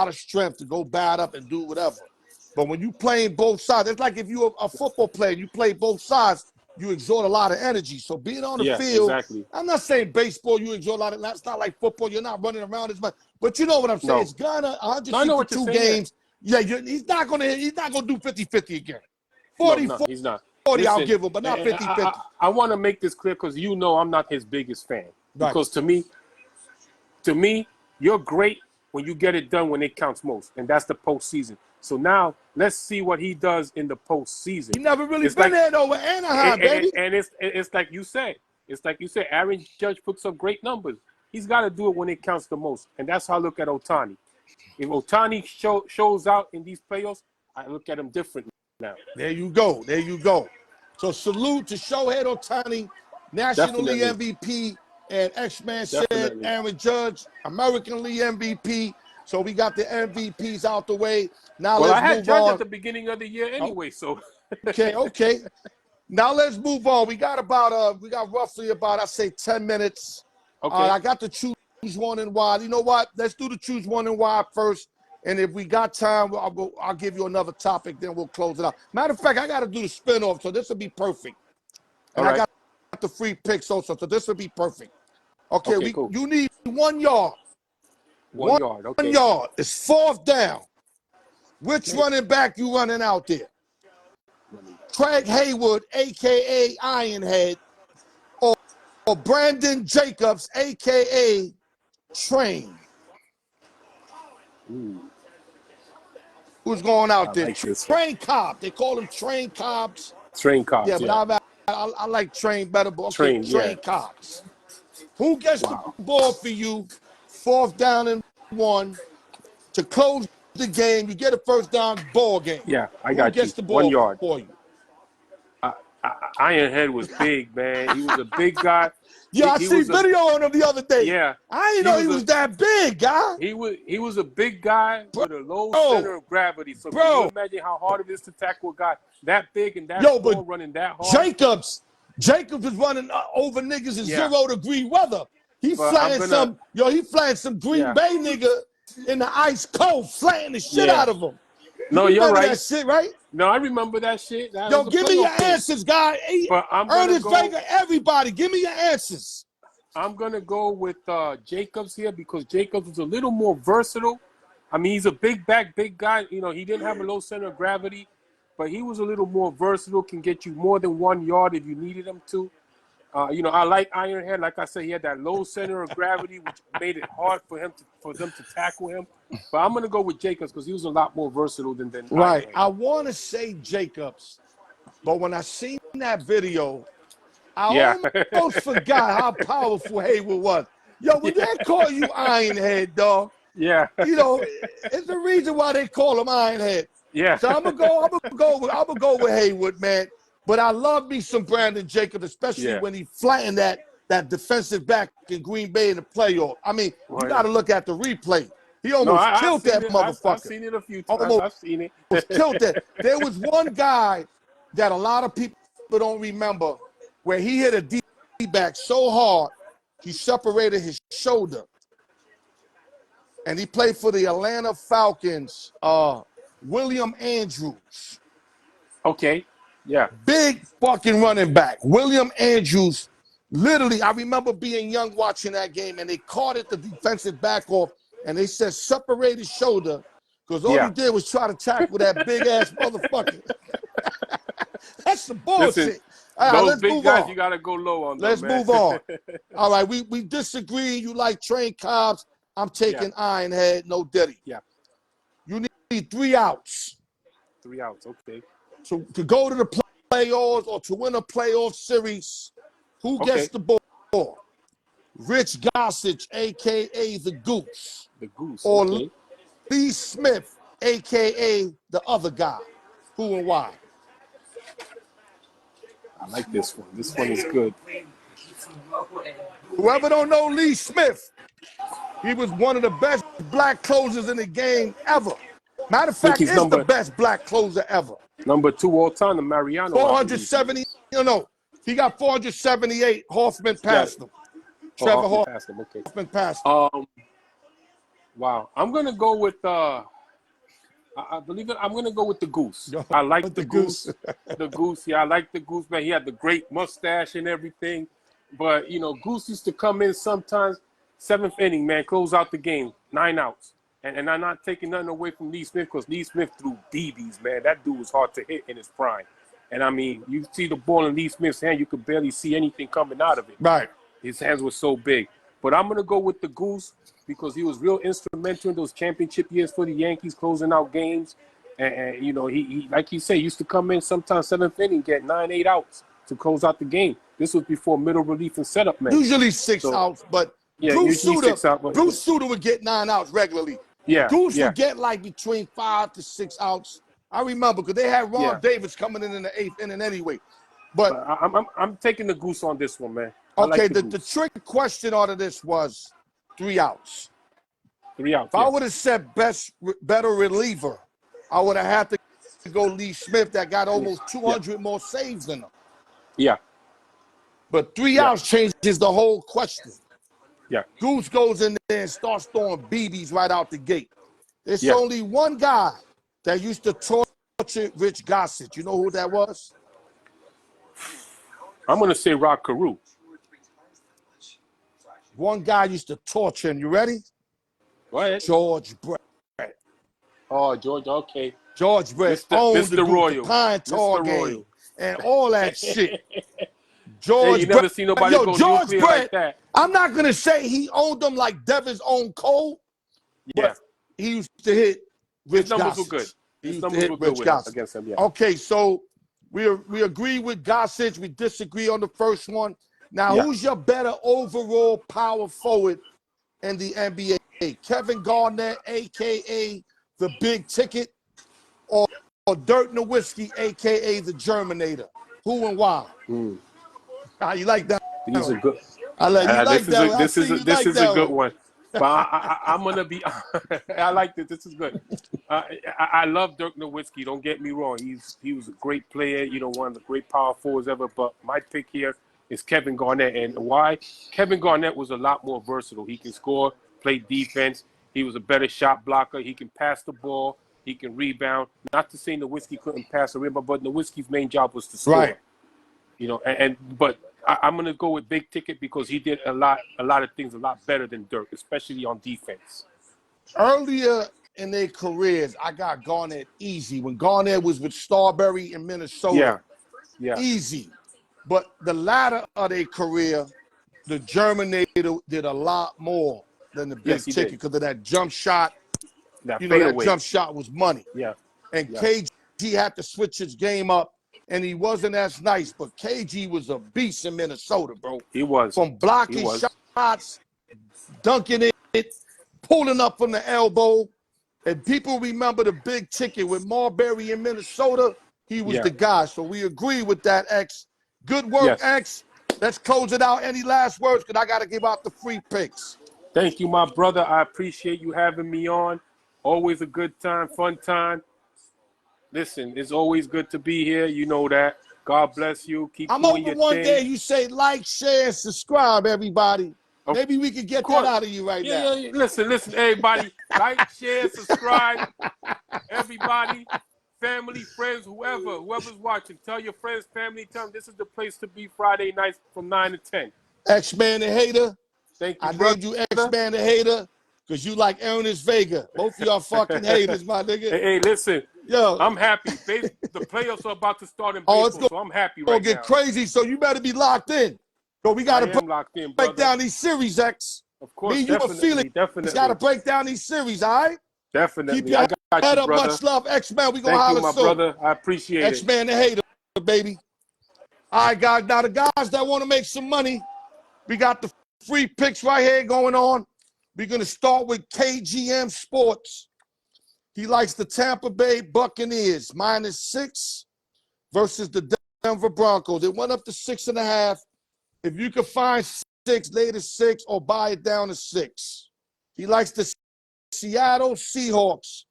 of strength to go bat up and do whatever. But when you playing both sides, it's like if you're a football player, you play both sides. You exert a lot of energy. So being on the field, I'm not saying baseball, you exert a lot of, that's not like football. You're not running around as much. But you know what I'm saying? No. It's gonna 162 games. Yeah, he's not gonna do 50-50 again. 40, no, he's not. 40, Listen, I'll give him, but not 50-50. I want to make this clear because I'm not his biggest fan. Right. Because to me, you're great when you get it done when it counts most, and that's the postseason. So now let's see what he does in the postseason. He never really been there though with Anaheim, baby. And it's like you said. It's like you said. Aaron Judge puts up great numbers. He's got to do it when it counts the most, and that's how I look at Ohtani. If Ohtani shows out in these playoffs, I look at him differently now. There you go. So salute to Shohei Ohtani, National League MVP, and X-Man said Aaron Judge, American League MVP. So we got the MVPs out the way. Now Well, I let's had move Judge on. at the beginning of the year anyway, so. Okay. Now let's move on. We got roughly about, I say 10 minutes. Okay. I got to choose one and why. You know what? Let's do the choose one and why first. And if we got time, I'll give you another topic, then we'll close it out. Matter of fact, I got to do the spin-off, so this will be perfect. And All I right. got the free picks also, so this will be perfect. Okay, Okay, cool. you need 1 yard. 1 yard, okay. 1 yard. It's 4th down. Which Okay. running back you running out there? Craig Haywood, a.k.a. Ironhead, or Brandon Jacobs, a.k.a. Train? Ooh, Who's going out I there? like this one. Train Cobb. They call him Train Cobbs. Train Cobbs, Yeah, but I like Train better. But okay, Train Cobbs. Who gets the ball for you? 4th down and 1 to close the game. You get a first down, ball game. Yeah, I got you. Who gets the 1 ball yard. for you? Ironhead was big, man. He was a big guy. Yeah, I see video on him the other day. Yeah. I didn't know he was that big, guy. He was a big guy with a low center of gravity. So can you imagine how hard it is to tackle a guy that big and that tall running that hard? Jacobs was running over niggas in 0-degree weather. He flying some Green Bay nigga in the ice cold, flying the shit out of him. No, you're remember right. That shit, right? No, I remember that shit. Yo, give me your answers, guy. Ernest Vega, everybody, give me your answers. I'm gonna go with Jacobs here because Jacobs was a little more versatile. I mean, he's a big guy. You know, he didn't have a low center of gravity, but he was a little more versatile. Can get you more than 1 yard if you needed him to. You know, I like Ironhead. Like I said, he had that low center of gravity, which made it hard for them to tackle him. But I'm gonna go with Jacobs because he was a lot more versatile than right. Ironhead. I want to say Jacobs, but when I seen that video, I almost forgot how powerful Haywood was. Yo, when they call you Ironhead, dog, yeah, you know, it's the reason why they call him Ironhead. Yeah. So I'm gonna go with Haywood, man. But I love me some Brandon Jacobs, especially when he flattened that defensive back in Green Bay in the playoff. I mean, you got to look at the replay. He almost killed that motherfucker. I've seen it a few times. I've seen it. Almost killed that. There was one guy that a lot of people don't remember where he hit a D-back so hard, he separated his shoulder. And he played for the Atlanta Falcons, William Andrews. Okay. Yeah. Big fucking running back. William Andrews, literally, I remember being young watching that game, and they caught it the defensive back off, and they said separate his shoulder, because all he did was try to tackle that big-ass motherfucker. That's the bullshit. Listen, all right, those big guys, you got to go low on them, Let's move on. All right, we disagree. You like Train Cobbs. I'm taking Ironhead, no Diddy. Yeah. You need 3 outs. 3 outs, okay. So to go to the playoffs or to win a playoff series, who gets the ball? Rich Gossage, a.k.a. the Goose. The Goose, or Lee Smith, a.k.a. the other guy. Who and why? I like this one. This one is good. Whoever don't know Lee Smith, he was one of the best black closers in the game ever. Matter of fact, he's the best black closer ever. Number 2 all time, the Mariano. 470, he got 478. Hoffman passed him. Trevor Hoffman passed him. Wow. I'm going to go with, I believe it, I'm going to go with the Goose. I like the Goose. The Goose, I like the Goose, man. He had the great mustache and everything. But, Goose used to come in sometimes, 7th inning, man, close out the game, 9 outs. And I'm not taking nothing away from Lee Smith because Lee Smith threw BBs, man. That dude was hard to hit in his prime. And, I mean, you see the ball in Lee Smith's hand, you could barely see anything coming out of it. Right. His hands were so big. But I'm going to go with the Goose because he was real instrumental in those championship years for the Yankees, closing out games. And he like you say, used to come in sometimes 7th inning, get 9, 8 outs to close out the game. This was before middle relief and setup, man. Usually 6 outs, but Bruce Sutter would get 9 outs regularly. Yeah, Goose would get like between 5 to 6 outs. I remember because they had Ron Davis coming in the 8th inning anyway. But I'm taking the Goose on this one, man. Okay, the trick question out of this was 3 outs. 3 outs. If I Yeah. would have said better reliever, I would have had to go Lee Smith that got almost 200 more saves than him. Yeah. But 3 outs changes the whole question. Yeah. Goose goes in there and starts throwing BBs right out the gate. There's Yeah. only one guy that used to torture Rich Gossett. You know who that was? I'm going to say Rock Carew. One guy used to torture him. You ready? Go ahead. George Brett. Oh, George. Okay. George Brett owned the Mr. group, Royal. the Pine Tar Mr. game, Royal. and all that shit. Hey, George you never Brett. see nobody Yo, go George nuclear Brett, like that. I'm not going to say he owned them like Devin's owned Cole, Yeah. but he used to hit Rich His numbers Gossett. were good. He His used to numbers hit were good Rich with him, Gossett. against him, yeah. Okay, so we agree with Gossett. We disagree on the first one. Now, Yeah. who's your better overall power forward in the NBA? Kevin Garnett, a.k.a. the Big Ticket, or Dirk Nowitzki, a.k.a. the Germinator? Who and why? How you like that? These are good. I like you like that. This is a good one. But I'm gonna be. I like this. This is good. I love Dirk Nowitzki. Don't get me wrong. He was a great player. You know, one of the great power forwards ever. But my pick here is Kevin Garnett. And why? Kevin Garnett was a lot more versatile. He can score, play defense. He was a better shot blocker. He can pass the ball. He can rebound. Not to say Nowitzki couldn't pass a rebound, but Nowitzki's main job was to score. Right. You know, but I'm gonna go with Big Ticket because he did a lot of things a lot better than Dirk, especially on defense. Earlier in their careers, I got Garnett easy. When Garnett was with Starbury in Minnesota, Yeah. easy. But the latter of their career, the Germinator did a lot more than the Big Ticket because of that jump shot. That that jump shot was money. Yeah. And KG had to switch his game up, and he wasn't as nice. But KG was a beast in Minnesota, bro. He was. From blocking shots, dunking it, pulling up from the elbow. And people remember the Big Ticket with Marbury in Minnesota. He was the guy. So we agree with that, X. Good work, X. Let's close it out. Any last words? Because I got to give out the free picks. Thank you, my brother. I appreciate you having me on. Always a good time, fun time. Listen, it's always good to be here. You know that. God bless you. Keep I'm doing over your one thing. day. You say like, share, and subscribe, everybody. Maybe we could get that out of you right now. Yeah. Listen, everybody. Like, share, subscribe. Everybody, family, friends, whoever's watching. Tell your friends, family, tell them this is the place to be Friday nights from 9 to 10. X-Man the Hater. Thank you, I named you X-Man the Hater because you like Ernest Vega. Both of y'all fucking haters, my nigga. Hey, listen. Yo, I'm happy. The playoffs are about to start in baseball, so I'm happy right now. It's going to get crazy, so you better be locked in. So we got to break down these series, X. Of course, Me, you a feeling. We got to break down these series, all right? Definitely. Keep your head up. Brother. Much love, X-Man. We going to holler soon. Thank you, my brother. I appreciate it. X-Man the Hater, baby. All right, guys. Now, the guys that want to make some money, we got the free picks right here going on. We're going to start with KGM Sports. He likes the Tampa Bay Buccaneers -6 versus the Denver Broncos. It went up to 6.5. If you can find 6, lay to 6 or buy it down to 6. He likes the Seattle Seahawks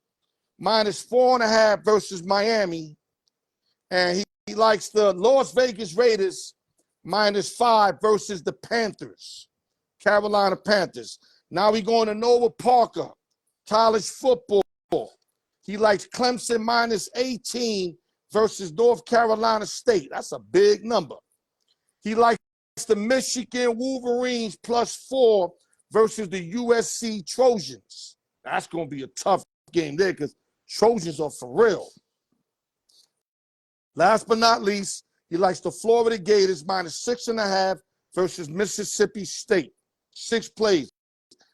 -4.5 versus Miami. And he likes the Las Vegas Raiders -5 versus the Panthers, Carolina Panthers. Now we're going to Noah Parker, college football. He likes Clemson -18 versus North Carolina State. That's a big number. He likes the Michigan Wolverines +4 versus the USC Trojans. That's going to be a tough game there because Trojans are for real. Last but not least, he likes the Florida Gators -6.5 versus Mississippi State. 6 plays.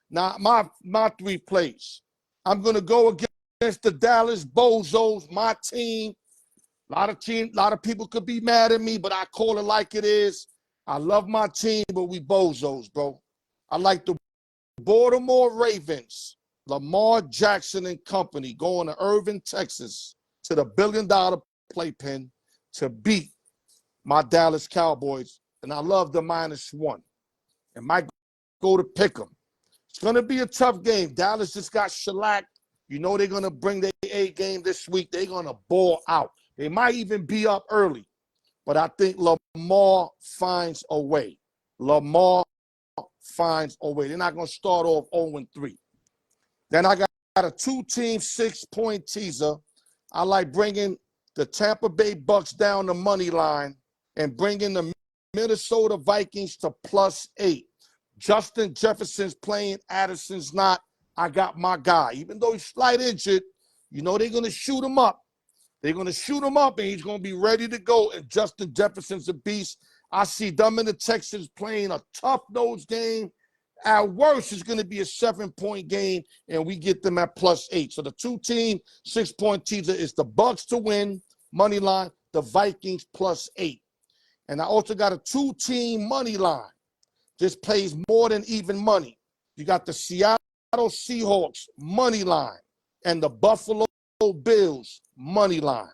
Now, my 3 plays. I'm going to go against the Dallas Bozos, my team. A lot of people could be mad at me, but I call it like it is. I love my team, but we Bozos, bro. I like the Baltimore Ravens, Lamar Jackson and company going to Irving, Texas, to the $1 billion playpen to beat my Dallas Cowboys. And I love the -1. And might go to pick them. It's going to be a tough game. Dallas just got shellacked. You know they're going to bring their A game this week. They're going to ball out. They might even be up early. But I think Lamar finds a way. Lamar finds a way. They're not going to start off 0-3. Then I got a 2-team 6-point teaser. I like bringing the Tampa Bay Bucks down the money line and bringing the Minnesota Vikings to +8. Justin Jefferson's playing, Addison's not. I got my guy. Even though he's slight injured, you know they're going to shoot him up. They're going to shoot him up, and he's going to be ready to go. And Justin Jefferson's a beast. I see them and the Texans playing a tough-nosed game. At worst, it's going to be a 7-point game, and we get them at +8. So the 2-team 6-point teaser is the Bucks to win, money line, the Vikings +8. And I also got a 2-team money line. This plays more than even money. You got the Seattle Seahawks money line and the Buffalo Bills money line.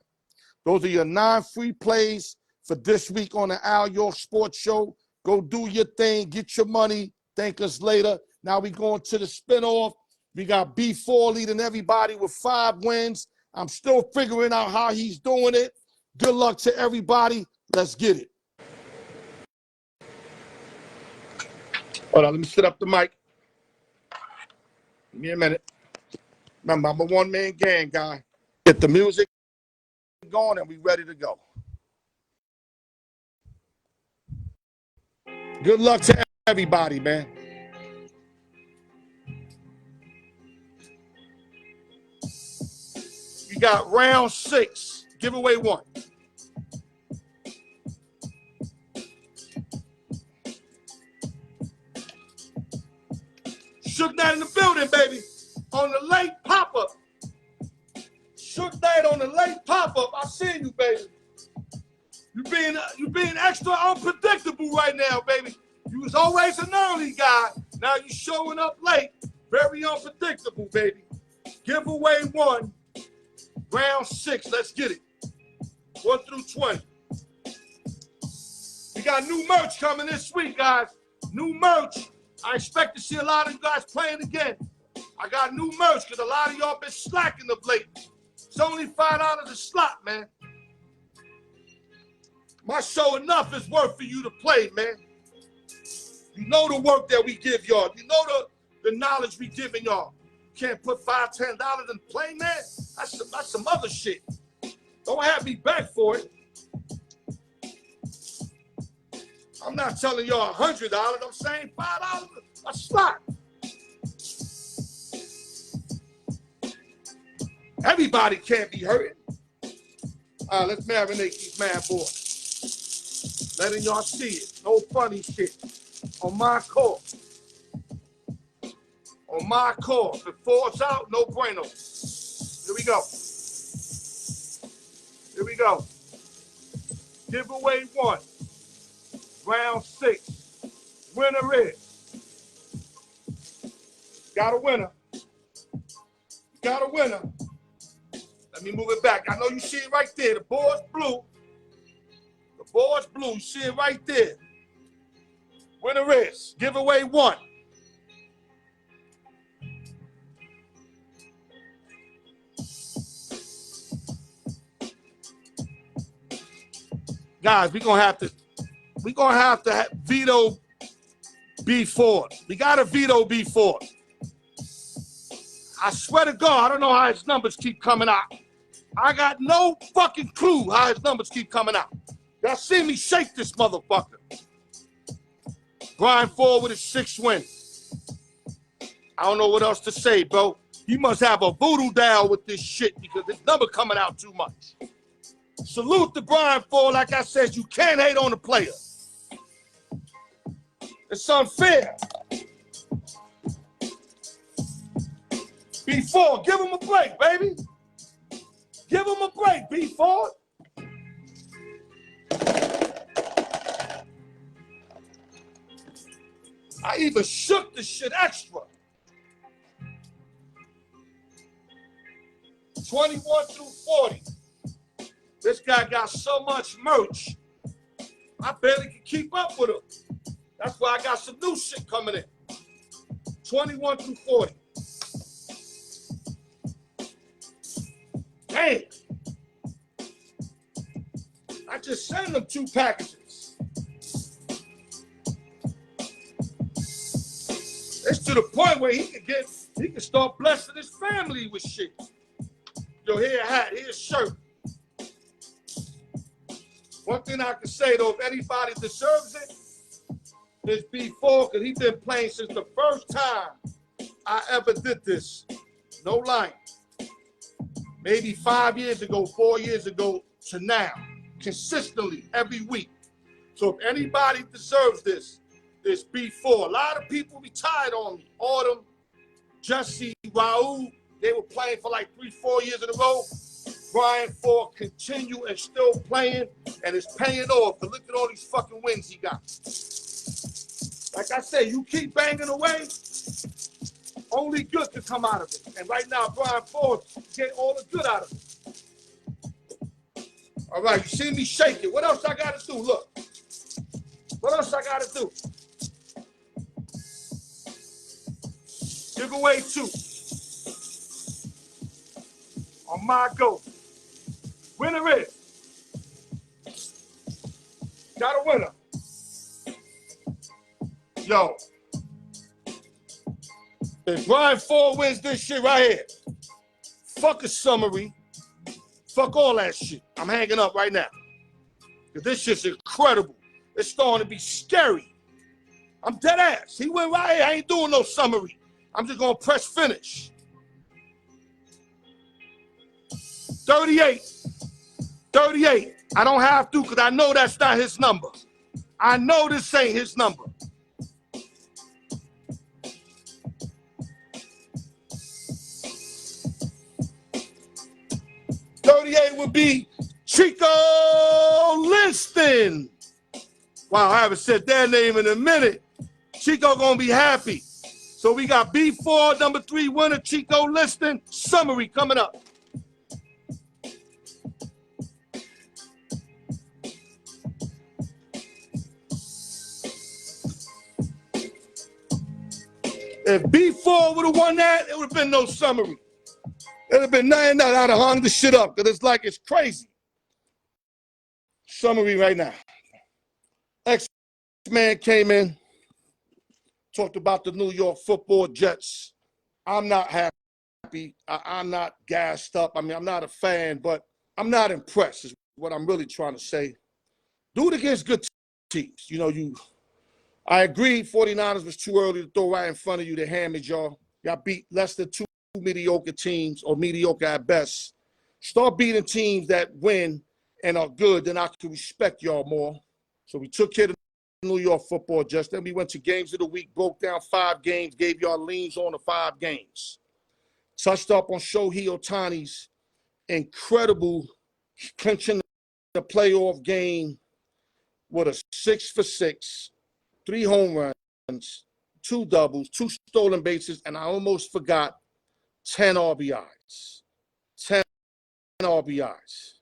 Those are your 9 free plays for this week on the Al York Sports Show. Go do your thing, get your money. Thank us later. Now we going to the spinoff. We got B4 leading everybody with 5 wins. I'm still figuring out how he's doing it. Good luck to everybody. Let's get it. Hold on, let me set up the mic. Give me a minute. Remember, I'm a one-man gang guy. Get the music going and we ready to go. Good luck to everybody, man. You got round 6, giveaway 1. Shook that in the building, baby. On the late pop-up. Shook that on the late pop-up. I see you, baby. You being extra unpredictable right now, baby. You was always an early guy. Now you showing up late. Very unpredictable, baby. Giveaway 1. Round 6. Let's get it. 1 through 20. We got new merch coming this week, guys. New merch. I expect to see a lot of you guys playing again. I got new merch because a lot of y'all been slacking of late. It's only $5 a slot, man. My show enough is worth for you to play, man. You know the work that we give y'all. You know the knowledge we giving y'all. You can't put $5, $10 in play, man. That's some other shit. Don't have me back for it. I'm not telling y'all $100. I'm saying $5 a slot. Everybody can't be hurting. All right, let's marinate these mad boys. Letting y'all see it. No funny shit. On my court. On my court. If it falls out, no bueno. Here we go. Here we go. Giveaway 1. Round 6. Winner is. Got a winner. Got a winner. Let me move it back. I know you see it right there. The board's blue. The board's blue. You see it right there. Winner is. Giveaway 1. Guys, we're gonna have to veto B4. We gotta veto B4. I swear to God, I don't know how his numbers keep coming out. I got no fucking clue how his numbers keep coming out. Y'all see me shake this motherfucker. Brian Ford with his 6 wins. I don't know what else to say, bro. He must have a voodoo doll with this shit because his number coming out too much. Salute to Brian Ford. Like I said, you can't hate on the player. It's unfair. B4, give him a break, baby. Give him a break, B4. I even shook the shit extra. 21 through 40. This guy got so much merch, I barely can keep up with him. That's why I got some new shit coming in. 21 through 40. Damn. I just sent him 2 packages. It's to the point where he can start blessing his family with shit. Yo, here a hat, here's a shirt. One thing I can say though, if anybody deserves it, it's B4, because he's been playing since the first time I ever did this. No lying. Maybe 5 years ago, 4 years ago to now. Consistently, every week. So if anybody deserves this, it's B4. A lot of people retired on me. Autumn, Jesse, Raul, they were playing for like 3-4 years in a row. Brian Ford continue and still playing, and it's paying off. But look at all these fucking wins he got. Like I say, you keep banging away, only good can come out of it. And right now, Brian Ford get all the good out of it. All right, you see me shake it. What else I got to do? Look. What else I got to do? Give away 2. On my go. Winner is. Got a winner. Yo. If Brian Ford wins this shit right here, fuck a summary. Fuck all that shit. I'm hanging up right now. Because this shit's incredible. It's starting to be scary. I'm dead ass. He went right here. I ain't doing no summary. I'm just going to press finish. 38. 38. I don't have to because I know that's not his number. I know this ain't his number. Would be Chico Liston. Wow, I haven't said that name in a minute. Chico gonna be happy. So we got B4, number 3 winner, Chico Liston. Summary coming up. If B4 would have won that, it would have been no summary. It would have been nothing that I'd have hung the shit up because it's like it's crazy. Summary right now. X-Man came in, talked about the New York Football Jets. I'm not happy. I'm not gassed up. I mean, I'm not a fan, but I'm not impressed is what I'm really trying to say. Do it against good teams. You know, I agree 49ers was too early to throw right in front of you. They hammered y'all. Y'all beat less than 2 mediocre teams or mediocre at best. Start beating teams that win and are good, then I can respect y'all more. So we took care of the New York Football Jets. Then we went to games of the week, broke down 5 games, gave y'all leans on the 5 games. Touched up on Shohei Ohtani's incredible clinching the playoff game with a 6 for 6, 3 home runs, 2 doubles, 2 stolen bases, and I almost forgot 10 RBIs. 10 RBIs.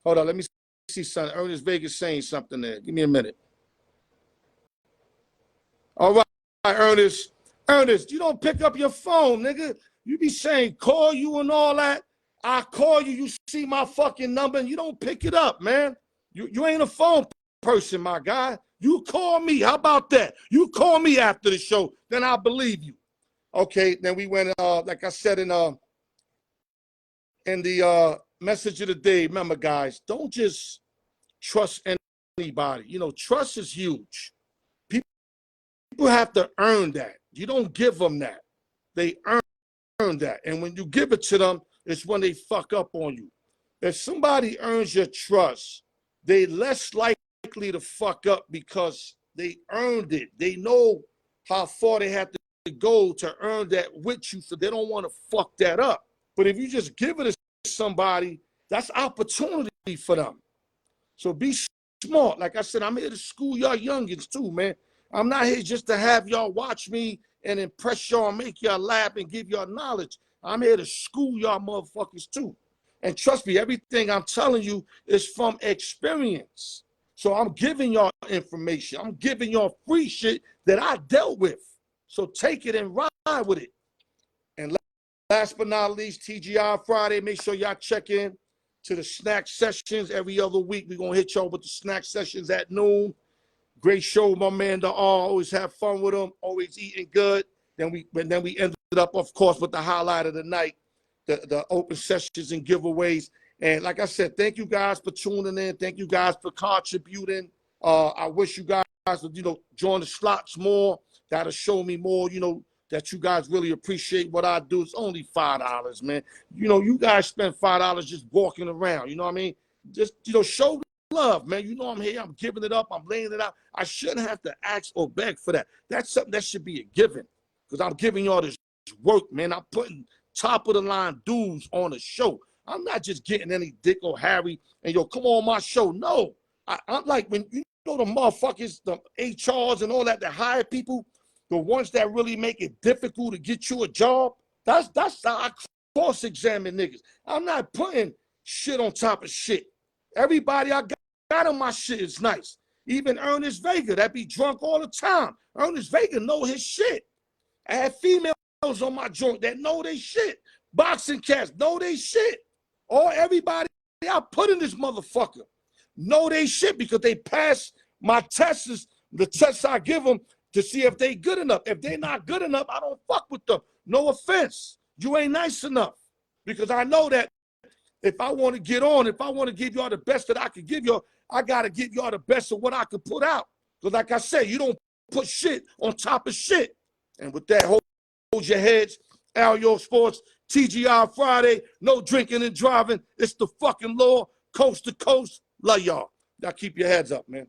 Hold on, let me see something. Ernest Vegas saying something there. Give me a minute. All right, Ernest. Ernest, you don't pick up your phone, nigga. You be saying call you and all that. I call you, you see my fucking number, and you don't pick it up, man. You ain't a phone person, my guy. You call me. How about that? You call me after the show, then I'll believe you. Okay, then we went, like I said in the message of the day, remember, guys, don't just trust anybody. You know, trust is huge. People have to earn that. You don't give them that. They earn that. And when you give it to them, it's when they fuck up on you. If somebody earns your trust, they less likely to fuck up because they earned it. They know how far they have to go to earn that with you, so they don't want to fuck that up. But if you just give it to somebody, that's opportunity for them. So be smart. Like I said, I'm here to school y'all youngins too, man. I'm not here just to have y'all watch me and impress y'all and make y'all laugh and give y'all knowledge. I'm here to school y'all motherfuckers too. And trust me, everything I'm telling you is from experience. So I'm giving y'all information. I'm giving y'all free shit that I dealt with. So take it and ride with it. And last but not least, TGI Friday. Make sure y'all check in to the snack sessions every other week. We're going to hit y'all with the snack sessions at noon. Great show, my man, the R. Always have fun with him. Always eating good. Then we ended up, of course, with the highlight of the night, the open sessions and giveaways. And like I said, thank you guys for tuning in. Thank you guys for contributing. I wish you guys would, join the slots more. That'll show me more, that you guys really appreciate what I do. It's only $5, man. You guys spend $5 just walking around. You know what I mean? Just, show love, man. I'm here. I'm giving it up. I'm laying it out. I shouldn't have to ask or beg for that. That's something that should be a given because I'm giving y'all this work, man. I'm putting top of the line dudes on the show. I'm not just getting any Dick or Harry and come on my show. No, I'm like when the motherfuckers, the HRs and all that hire people, the ones that really make it difficult to get you a job. That's how I cross-examine niggas. I'm not putting shit on top of shit. Everybody I got on my shit is nice. Even Ernest Vega, that be drunk all the time. Ernest Vega know his shit. I have females on my joint that know they shit. Boxing cats know they shit. Everybody I put in this motherfucker know they shit because they pass my tests, the tests I give them to see if they good enough. If they not good enough, I don't fuck with them. No offense. You ain't nice enough because I know that if I want to get on, if I want to give y'all the best that I can give y'all, I got to give y'all the best of what I can put out. Because like I said, you don't put shit on top of shit. And with that, hold your heads. Al Sports, TGI Friday, no drinking and driving. It's the fucking law, coast to coast. Love y'all. Now keep your heads up, man.